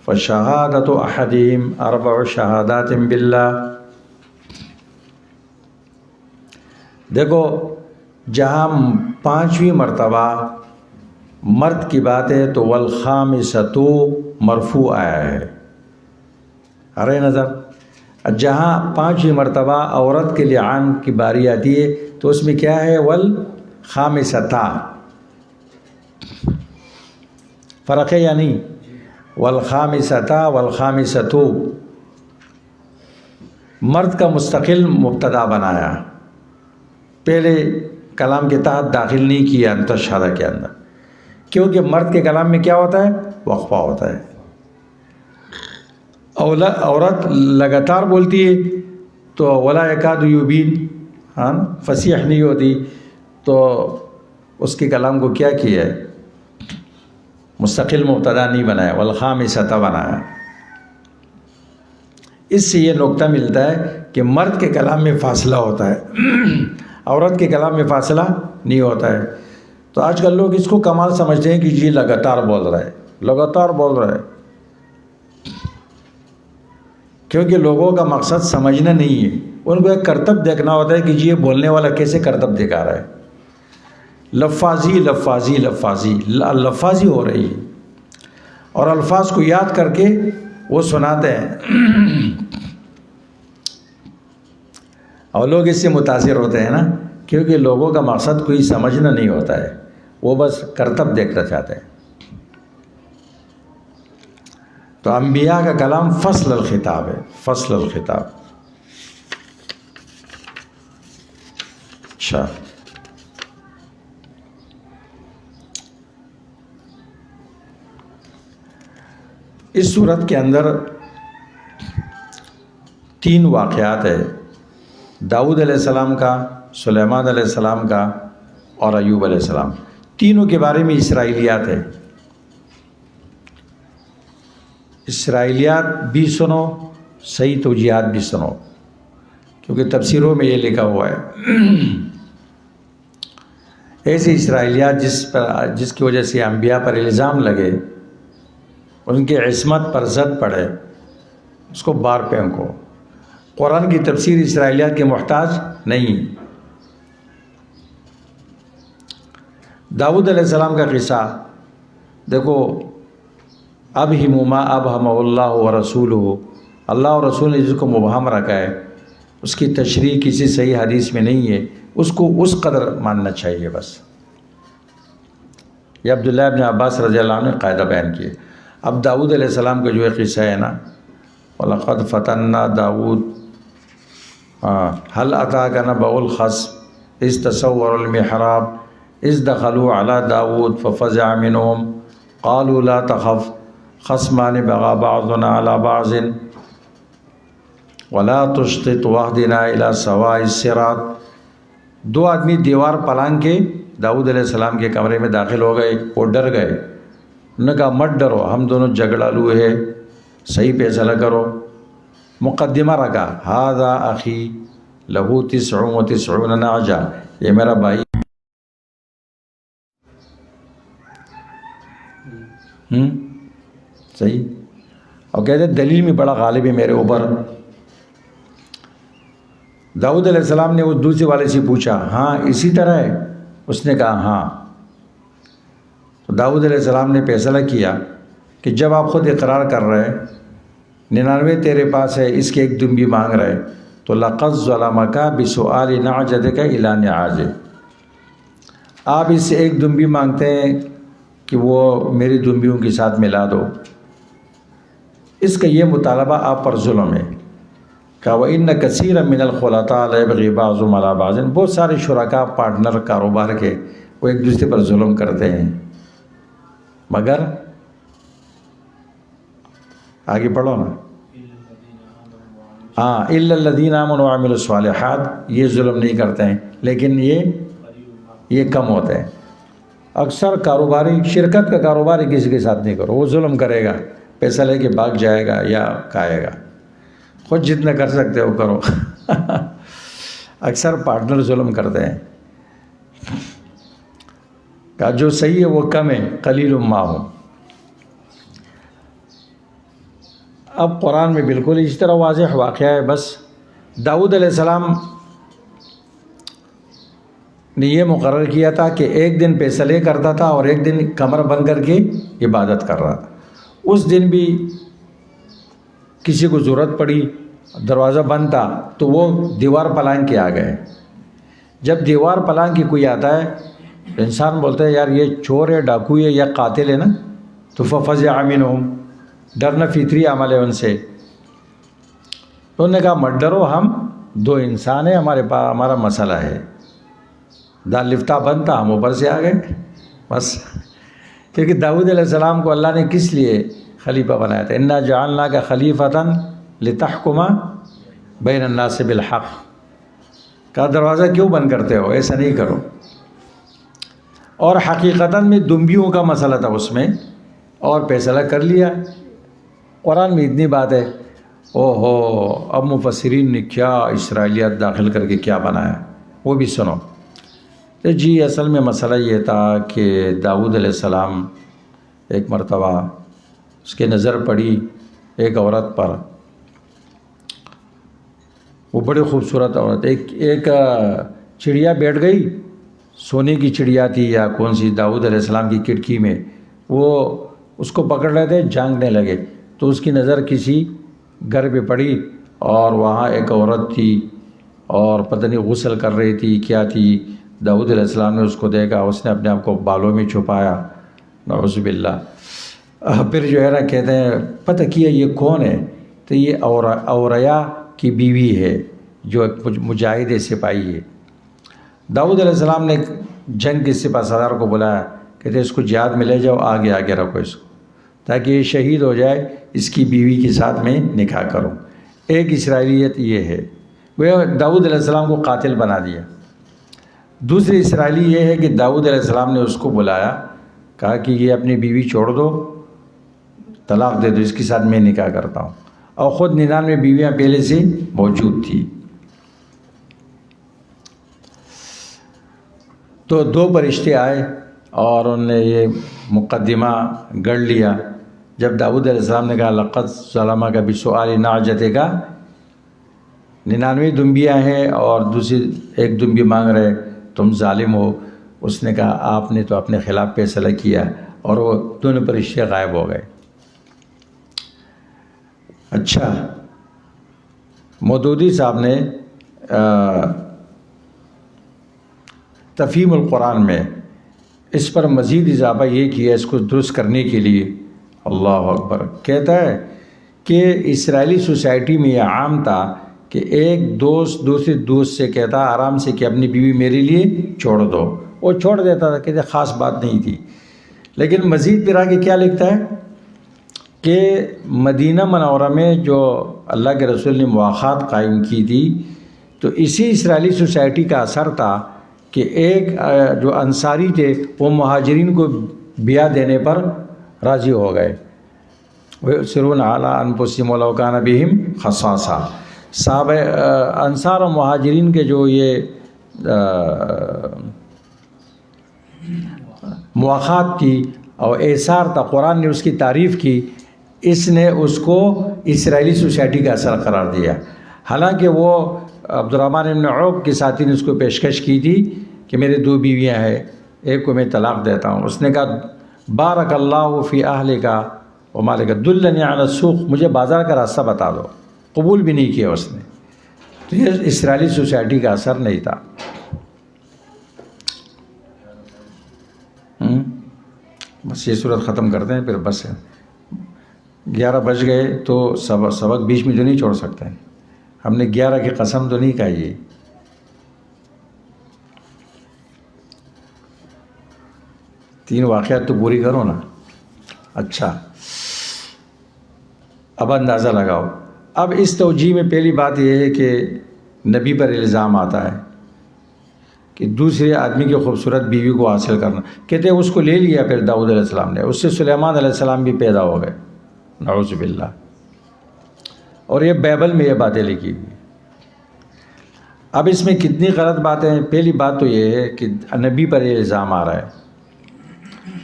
فشہادۃ احدہم 4 شہادات باللہ۔ دیکھو جہاں 5ویں مرتبہ مرد کی بات ہے تو والخامسۃ مرفوع آیا ہے، ارے نظر، جہاں 5ویں مرتبہ عورت کے لعان کی باری آتی ہے تو اس میں کیا ہے؟ والخامسۃ، فرق ہے یا نہیں؟ والخامسۃ والخامسۃ، مرد کا مستقل مبتدا بنایا، پہلے کلام کے تحت داخل نہیں کیا انتشہادہ کے اندر، کیونکہ مرد کے کلام میں کیا ہوتا ہے؟ وقفہ ہوتا ہے۔ عورت لگاتار بولتی ہے تو ولا یکاد یبین، ہاں فصیح نہیں ہوتی، تو اس کے کلام کو کیا کیا ہے؟ مستقل مبتدا نہیں بنایا، والخامسۃ بنایا۔ اس سے یہ نقطہ ملتا ہے کہ مرد کے کلام میں فاصلہ ہوتا ہے، عورت کے کلام میں فاصلہ نہیں ہوتا ہے۔ تو آج کل لوگ اس کو کمال سمجھتے ہیں کہ جی لگاتار بول رہا ہے، لگاتار بول رہا ہے، کیونکہ لوگوں کا مقصد سمجھنا نہیں ہے، ان کو ایک کرتب دیکھنا ہوتا ہے کہ جی یہ بولنے والا کیسے کرتب دکھا رہا ہے۔ لفاظی لفاظی لفاظی لفاظی ہو رہی ہے، اور الفاظ کو یاد کر کے وہ سناتے ہیں، اور لوگ اس سے متاثر ہوتے ہیں نا، کیونکہ لوگوں کا مقصد کوئی سمجھنا نہیں ہوتا ہے، وہ بس کرتب دیکھنا چاہتے ہیں۔ تو انبیاء کا کلام فصل الخطاب ہے، فصل الخطاب۔ اچھا، اس صورت کے اندر 3 واقعات ہے، داؤد علیہ السلام کا، سلیمان علیہ السلام کا اور ایوب علیہ السلام۔ تینوں کے بارے میں اسرائیلیات ہے، اسرائیلیات بھی سنو، صحیح توجیہات بھی سنو، کیونکہ تفسیروں میں یہ لکھا ہوا ہے۔ ایسے اسرائیلیات جس کی وجہ سے انبیاء پر الزام لگے، ان کی عصمت پر زد پڑے، اس کو بار پھینکو۔ قرآن کی تفسیر اسرائیلیات کے محتاج نہیں۔ داؤد علیہ السلام کا قصہ دیکھو، ابہم اللہ و رسولہ، اللہ اور رسول نے جس کو مبہم رکھا ہے، اس کی تشریح کسی صحیح حدیث میں نہیں ہے، اس کو اس قدر ماننا چاہیے بس۔ یہ عبداللہ ابن عباس رضی اللہ عنہ نے قاعدہ بیان کیے۔ اب داؤد علیہ السلام کا جو ایک قصہ ہے نا، وَلَقَدْ فَتَنَّا داؤد، هل أتاك نبأ الخصم إذ تسوروا المحراب إذ دخلوا على داود ففزع منهم قالوا لا تخف خصمان بغى بعضنا على بعض ولا تشطط واهدنا إلى سواء الصراط۔ 2 آدمی دیوار پلانگ کے داؤد علیہ السلام کے کمرے میں داخل ہو گئے، وہ ڈر گئے، انہوں نے کہا مت ڈرو، ہم دونوں جھگڑالو ہے، صحیح فیصلہ کرو۔ مقدمہ رکھا، ھذا اخی لہو 99 نعجہ، یہ میرا بھائی صحیح، اور کہتے دلیل میں بڑا غالب ہے میرے اوپر۔ داؤد علیہ السلام نے اس دوسرے والے سے پوچھا، ہاں اسی طرح ہے؟ اس نے کہا ہاں۔ تو داؤد علیہ السلام نے فیصلہ کیا کہ جب آپ خود اقرار کر رہے ہیں 99 تیرے پاس ہے، اس کے ایک دمبی مانگ رہے، تو لَقَدْ ظَلَمَكَ بِسُؤَالِ نَعْجَتِكَ إِلَىٰ نِعَاجِهِ، آپ اس سے ایک دمبی مانگتے ہیں کہ وہ میری دمبیوں کے ساتھ ملا دو، اس کا یہ مطالبہ آپ پر ظلم ہے۔ کہا وَإِنَّ كَثِيرًا مِنَ الْخُلَطَاءِ لَيَبْغِي بَعْضُهُمْ عَلَىٰ بَعْضٍ، بہت سارے شرکاء پارٹنر کاروبار کے وہ ایک دوسرے پر ظلم کرتے ہیں، مگر آگے پڑھو نا، ہاں إِلَّا الَّذِينَ آمَنُوا وَعَمِلُوا الصَّالِحَاتِ، یہ ظلم نہیں کرتے ہیں، لیکن یہ کم ہوتے ہیں۔ اکثر کاروباری، شرکت کا کاروبار کسی کے ساتھ نہیں کرو، وہ ظلم کرے گا، پیسہ لے کے بھاگ جائے گا یا کھائے گا، خود جتنا کر سکتے ہو کرو۔ اکثر پارٹنر ظلم کرتے ہیں، کہ جو صحیح ہے وہ کم ہے، قلیل ما ہم۔ اب قرآن میں بالکل اس طرح واضح واقعہ ہے، بس داؤد علیہ السلام نے یہ مقرر کیا تھا کہ ایک دن فیصلے کرتا تھا اور ایک دن کمر بند کر کے عبادت کر رہا تھا۔ اس دن بھی کسی کو ضرورت پڑی، دروازہ بند تھا، تو وہ دیوار پلانگ کے آ گئے۔ جب دیوار پلانگ کے کوئی آتا ہے، انسان بولتا ہے یار یہ چور ہے، ڈاکو ہے یا قاتل ہے نا، تو ففزع منہم، ڈرنا فطری عمل ہے ان سے۔ تو انہوں نے کہا مت ڈرو، ہم 2 انسان ہیں، ہمارے پاس ہمارا مسئلہ ہے، لفتہ بند تھا، ہم اوپر سے آ گئے بس۔ کیونکہ داؤد علیہ السلام کو اللہ نے کس لیے خلیفہ بنایا تھا، انا جعلناک خلیفۃ لتحکم بین الناس بالحق، کا دروازہ کیوں بند کرتے ہو، ایسا نہیں کرو۔ اور حقیقتاً میں دنبیوں کا مسئلہ تھا اس میں، اور فیصلہ کر لیا۔ قرآن میں اتنی بات ہے، او ہو اب مفسرین نے کیا اسرائیلیات داخل کر کے کیا بنایا، وہ بھی سنو۔ جی اصل میں مسئلہ یہ تھا کہ داؤد علیہ السلام ایک مرتبہ اس کے نظر پڑی ایک عورت پر، وہ بڑی خوبصورت عورت، ایک چڑیا بیٹھ گئی، سونے کی چڑیا تھی یا کون سی، داؤد علیہ السلام کی کھڑکی میں، وہ اس کو پکڑ رہے تھے، جھانکنے لگے، تو اس کی نظر کسی گھر پہ پڑی، اور وہاں ایک عورت تھی اور پتہ نہیں غسل کر رہی تھی کیا تھی۔ داؤد علیہ السلام نے اس کو دیکھا، اس نے اپنے آپ کو بالوں میں چھپایا، نعوذ باللہ۔ پھر جو ہے نا کہتے ہیں پتہ کیا یہ کون ہے، تو یہ اوریا کی بیوی ہے جو ایک مجاہد سپاہی ہے۔ داؤد علیہ السلام نے جنگ کے سپہ سالار کو بلایا، کہتے اس کو جہاد میں لے جاؤ، آگے آگے رکھو اس کو، تاکہ یہ شہید ہو جائے، اس کی بیوی کے ساتھ میں نکاح کروں۔ ایک اسرائیلیت یہ ہے، وہ داؤد علیہ السلام کو قاتل بنا دیا۔ دوسری اسرائیلی یہ ہے کہ داؤد علیہ السلام نے اس کو بلایا، کہا کہ یہ اپنی بیوی چھوڑ دو، طلاق دے دو، اس کے ساتھ میں نکاح کرتا ہوں، اور خود 99 بیویاں پہلے سے موجود تھی۔ تو 2 فرشتے آئے اور انہوں نے یہ مقدمہ گڑھ لیا۔ جب داؤد علیہ السلام نے کہا لقد ظلمک بسؤال نعجتک، 99 دنبیاں ہیں اور دوسری ایک دنبی مانگ رہے، تم ظالم ہو، اس نے کہا آپ نے تو اپنے خلاف فیصلہ کیا، اور وہ دونوں فرشتے غائب ہو گئے۔ اچھا، مودودی صاحب نے تفہیم القرآن میں اس پر مزید اضافہ یہ کیا اس کو درست کرنے کے لیے، اللہ اکبر، کہتا ہے کہ اسرائیلی سوسائٹی میں یہ عام تھا کہ ایک دوست دوسرے دوست سے کہتا آرام سے کہ اپنی بیوی میرے لیے چھوڑ دو، وہ چھوڑ دیتا تھا، کہتے خاص بات نہیں تھی۔ لیکن مزید پھر آگے کیا لکھتا ہے کہ مدینہ منورہ میں جو اللہ کے رسول نے مواخات قائم کی تھی، تو اسی اسرائیلی سوسائٹی کا اثر تھا کہ ایک جو انصاری تھے وہ مہاجرین کو بیعہ دینے پر راضی ہو گئے، وَيُؤْثِرُونَ عَلَىٰ أَنفُسِهِمْ وَلَوْ كَانَ بِهِمْ خَصَاصَةٌ۔ صحابہ انصار و مہاجرین کے جو یہ مواخات تھی اور ایثار تھا، قرآن نے اس کی تعریف کی، اس نے اس کو اسرائیلی سوسائٹی کا اثر قرار دیا۔ حالانکہ وہ عبد الرحمن بن عوف کے ساتھی نے اس کو پیشکش کی تھی کہ میرے 2 بیویاں ہیں، ایک کو میں طلاق دیتا ہوں، اس نے کہا بارک اللہ فی اہلک و مالک دلنی علی السوق، مجھے بازار کا راستہ بتا دو، قبول بھی نہیں کیا اس نے۔ تو یہ اسرائیلی سوسائٹی کا اثر نہیں تھا۔ بس یہ صورت ختم کرتے ہیں، پھر بس 11 بج گئے تو سبق بیچ میں جو نہیں چھوڑ سکتے، ہم نے 11 کی قسم تو نہیں کہی۔ 3 واقعات تو پوری کرو نا۔ اچھا، اب اندازہ لگاؤ۔ اب اس توجیہ میں پہلی بات یہ ہے کہ نبی پر الزام آتا ہے کہ دوسرے آدمی کی خوبصورت بیوی کو حاصل کرنا، کہتے ہیں اس کو لے لیا پھر داؤد علیہ السلام نے، اس سے سلیمان علیہ السلام بھی پیدا ہو گئے، نعوذ باللہ۔ اور یہ بائبل میں یہ باتیں لکھی ہوئی۔ اب اس میں کتنی غلط باتیں ہیں؟ پہلی بات تو یہ ہے کہ نبی پر یہ الزام آ رہا ہے،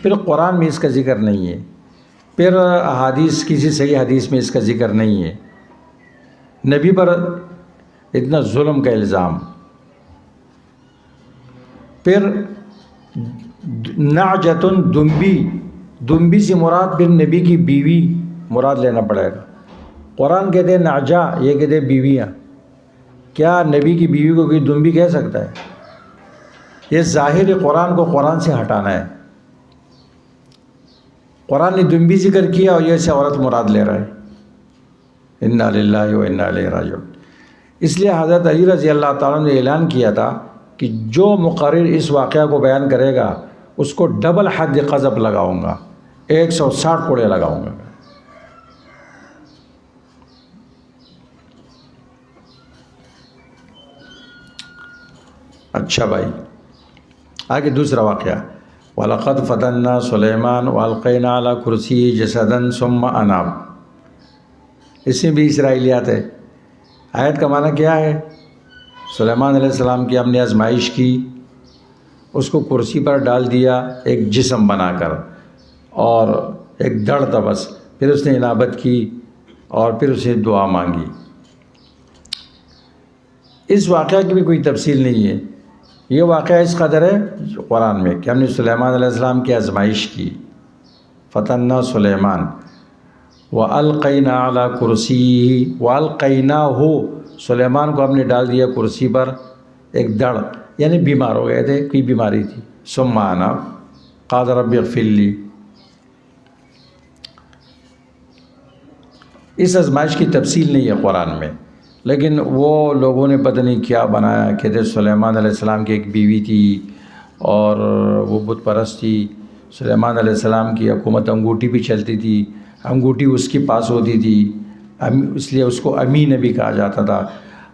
پھر قرآن میں اس کا ذکر نہیں ہے، پھر احادیث کسی صحیح حدیث میں اس کا ذکر نہیں ہے، نبی پر اتنا ظلم کا الزام۔ پھر نعجتن، دنبی سے مراد پھر نبی کی بیوی مراد لینا پڑے گا۔ قرآن کہتے ہیں نعجہ، یہ کہتے ہیں بیویاں، کیا نبی کی بیوی کو کوئی دنبی کہہ سکتا ہے؟ یہ ظاہر قرآن کو قرآن سے ہٹانا ہے۔ قرآن نے دنبی ذکر کیا اور یہ سے عورت مراد لے رہا ہے، انا للہ و انا الیہ راجعون۔ اس لیے حضرت علی رضی اللہ تعالیٰ نے اعلان کیا تھا کہ جو مقرر اس واقعہ کو بیان کرے گا اس کو ڈبل حد قذف لگاؤں گا، 160 کوڑے لگاؤں گا۔ اچھا بھائی، آگے دوسرا واقعہ، وَلَقَدْ فَتَنَّا سُلَيْمَانَ وَأَلْقَيْنَا عَلَى كُرْسِيِّهِ جَسَدًا ثُمَّ أَنَابَ. اس میں بھی اسرائیلیات ہے. آیت کا معنی کیا ہے؟ سلیمان علیہ السلام کی ہم نے آزمائش کی، اس کو کرسی پر ڈال دیا ایک جسم بنا کر، اور ایک دڑ تھا بس. پھر اس نے انابت کی اور پھر اسے دعا مانگی. اس واقعہ کی بھی کوئی تفصیل نہیں ہے. یہ واقعہ اس قدر ہے قرآن میں کہ ہم نے سلیمان علیہ السلام کی آزمائش کی. فتنا سلیمان وَأَلْقَيْنَا عَلَى كُرْسِيِّهِ وَأَلْقَيْنَاهُ، سلیمان کو ہم نے ڈال دیا کرسی پر ایک دڑ، یعنی بیمار ہو گئے تھے، کوئی بیماری تھی. ثُمَّ أَنَابَ قَالَ رَبِّ اغْفِرْ لِي. اس آزمائش کی تفصیل نہیں ہے قرآن میں، لیکن وہ لوگوں نے پتہ نہیں کیا بنایا. کہتے سلیمان علیہ السلام کی ایک بیوی تھی اور وہ بت پرست تھی. سلیمان علیہ السلام کی حکومت انگوٹھی بھی چلتی تھی، انگوٹھی اس کے پاس ہوتی تھی، اس لیے اس کو امی نبی کہا جاتا تھا.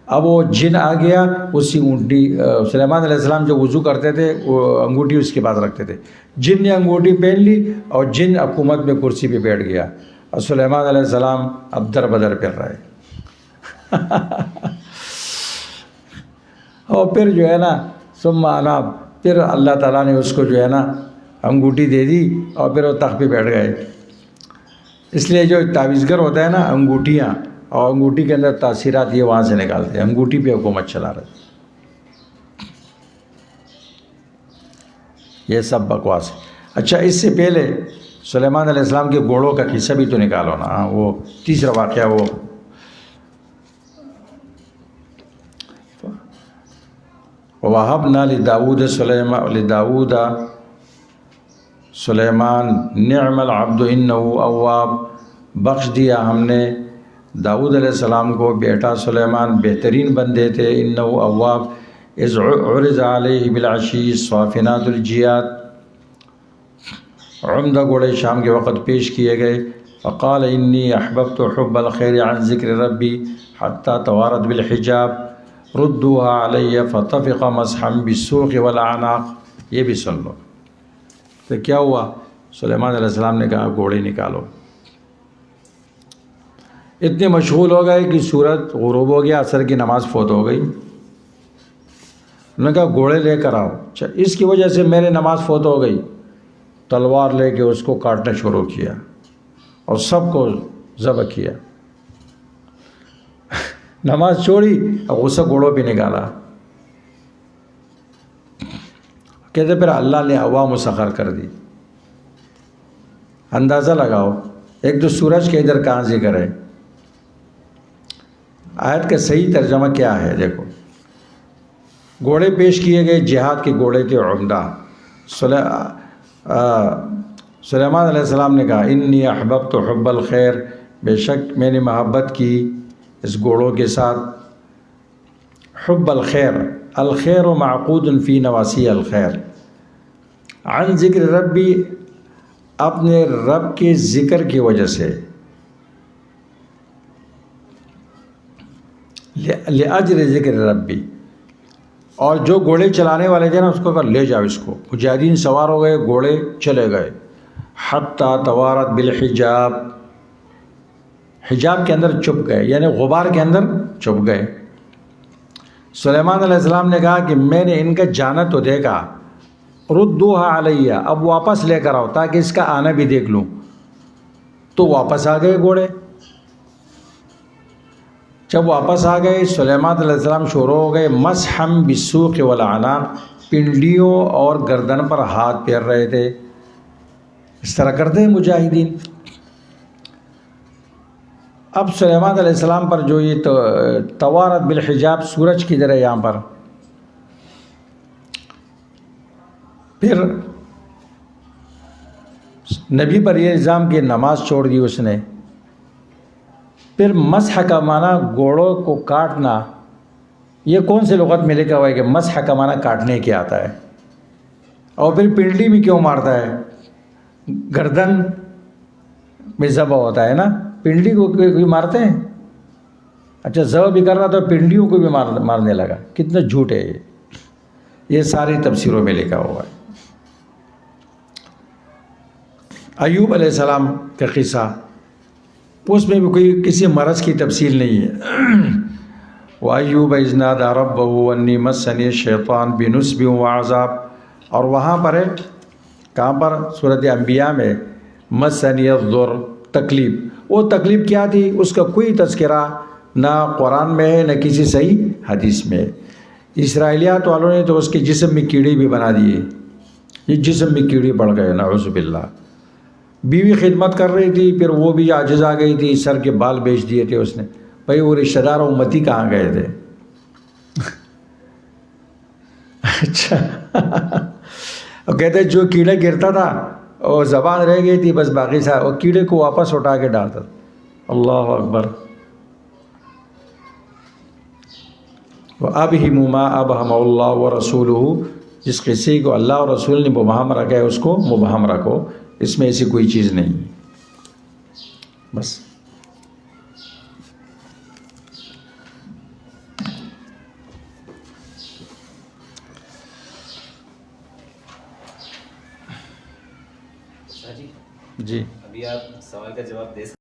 اب وہ جن آ گیا، اسی انگوٹھی، سلیمان علیہ السلام جب وضو کرتے تھے وہ انگوٹھی اس کے پاس رکھتے تھے. جن نے انگوٹھی پہن لی اور جن حکومت میں کرسی پہ بیٹھ گیا، اور سلیمان علیہ السلام اب در بدر پھر رہے. اور پھر جو ہے نا ثم اناب، پھر اللہ تعالیٰ نے اس کو جو ہے نا انگوٹھی دے دی اور پھر وہ تخت پہ بیٹھ گئے. اس لیے جو تعویذگر ہوتا ہے نا، انگوٹھیاں، اور انگوٹھی کے اندر تاثیرات یہ وہاں سے نکالتے ہیں، انگوٹھی پہ حکومت چلا رہے. یہ سب بکواس ہے. اچھا، اس سے پہلے سلیمان علیہ السلام کے گھوڑوں کا قصہ بھی تو نکالو نا. وہ تیسرا واقعہ، وہ وَوَهَبْنَا لِدَاوُودَ سلیمان نعم العبد انه اواب. بخش دیا ہم نے داؤد علیہ السلام کو بیٹا سلیمان، بہترین بندے تھے. انه اواب اذ عرض علیہ بالعشی الصافنات الجیاد. عمدہ گھوڑے شام کے وقت پیش کیے گئے. فقال انی احببت حب الخیر عن ذکر ربی حتی توارت بالحجاب ردوها علیہ فطفق مسحا بالسوق والاعناق. یہ بھی سن لو. تو کیا ہوا؟ سلیمان علیہ السلام نے کہا گھوڑے نکالو. اتنے مشغول ہو گئے کہ سورج غروب ہو گیا، عصر کی نماز فوت ہو گئی. انہوں نے کہا گھوڑے لے کر آؤ. اچھا، اس کی وجہ سے میری نماز فوت ہو گئی. تلوار لے کے اس کو کاٹنا شروع کیا اور سب کو ذبح کیا. نماز چھوڑی اور غصہ گھوڑوں پہ نکالا. کہتے پھر اللہ نے ہوا مسخر کر دی. اندازہ لگاؤ، ایک تو سورج کے ادھر کہاں ذکر ہے. آیت کا صحیح ترجمہ کیا ہے؟ دیکھو، گھوڑے پیش کیے گئے، جہاد کے گھوڑے تھے عمدہ. سلیمان علیہ السلام نے کہا انی احببت حب الخیر، بے شک میں نے محبت کی اس گھوڑوں کے ساتھ. حب الخیر، الخیر معقود فی نواسی الخیر. عن ذکر ربی، اپنے رب کے ذکر کی وجہ سے. لأجر ذکر ربی. اور جو گھوڑے چلانے والے تھے نا، اس کو کہا لے جاؤ اس کو. مجاہدین سوار ہو گئے، گھوڑے چلے گئے. حتی توارت بالحجاب، حجاب کے اندر چھپ گئے، یعنی غبار کے اندر چھپ گئے. سلیمان علیہ السلام نے کہا کہ میں نے ان کا جانا تو دیکھا، ردوها علیہ، اب واپس لے کر آؤ تاکہ اس کا آنا بھی دیکھ لوں. تو واپس آ گئے گھوڑے. جب واپس آ گئے، سلیمان علیہ السلام شروع ہو گئے مسحا بالسوق والاعناق، پنڈلیوں اور گردن پر ہاتھ پھیر رہے تھے. اس طرح کرتے ہیں مجاہدین. اب سلیمان علیہ السلام پر جو یہ توارت بالحجاب، سورج کی طرح یہاں پر، پھر نبی پر یہ الزام کہ نماز چھوڑ دی اس نے. پھر مسح کا معنی گھوڑوں کو کاٹنا. یہ کون سے لغت میں لکھا ہوا ہے کہ مسح کا معنی کاٹنے کے آتا ہے؟ اور پھر پنڈلی میں کیوں مارتا ہے؟ گردن میں ذبح ہوتا ہے نا، پنڈلی کو کوئی مارتے ہیں؟ اچھا، ذبح بھی کر رہا تو پنڈلیوں کو بھی مارنے لگا. کتنا جھوٹ ہے یہ. یہ ساری تفسیروں میں لکھا ہوا ہے۔ ایوب علیہ السلام کا قصہ، اس میں بھی کوئی کسی مرض کی تفصیل نہیں ہے۔ وَأَيُّوبَ إِذْ نَادَىٰ رَبَّهُ أَنِّي مَسَّنِيَ الشَّيْطَانُ بِنُصْبٍ وَعَذَابٍ، اور وہاں پر ہے کہاں پر؟ سورۃ انبیاء میں، مَسَّنِيَ الضُّرُّ، تکلیف۔ وہ تکلیف کیا تھی؟ اس کا کوئی تذکرہ نہ قرآن میں ہے نہ کسی صحیح حدیث میں ہے۔ اسرائیلیات والوں نے تو اس کے جسم میں کیڑے بھی بنا دیے، یہ جسم میں کیڑے پڑ گئے، نعوذ باللہ۔ بیوی خدمت کر رہی تھی، پھر وہ بھی عاجز آ گئی تھی، سر کے بال بیچ دیے تھے اس نے۔ بھائی وہ رشتہ دار امتی کہاں گئے تھے؟ اچھا وہ کہتے جو کیڑا گرتا تھا اور زبان رہ گئی تھی، بس باقی سا وہ کیڑے کو واپس اٹھا کے ڈالتا تھا۔ اللہ اکبر۔ وَأَبْهِمُ مَا أَبْهَمَ اللَّهُ وَرَسُولُهُ، جس قصے کو اللہ اور رسول نے مبہم رکھا ہے اس کو مبہم رکھو، اس میں ایسی کوئی چیز نہیں بس۔ شاہ جی جی ابھی آپ سوال کا جواب دے سکتے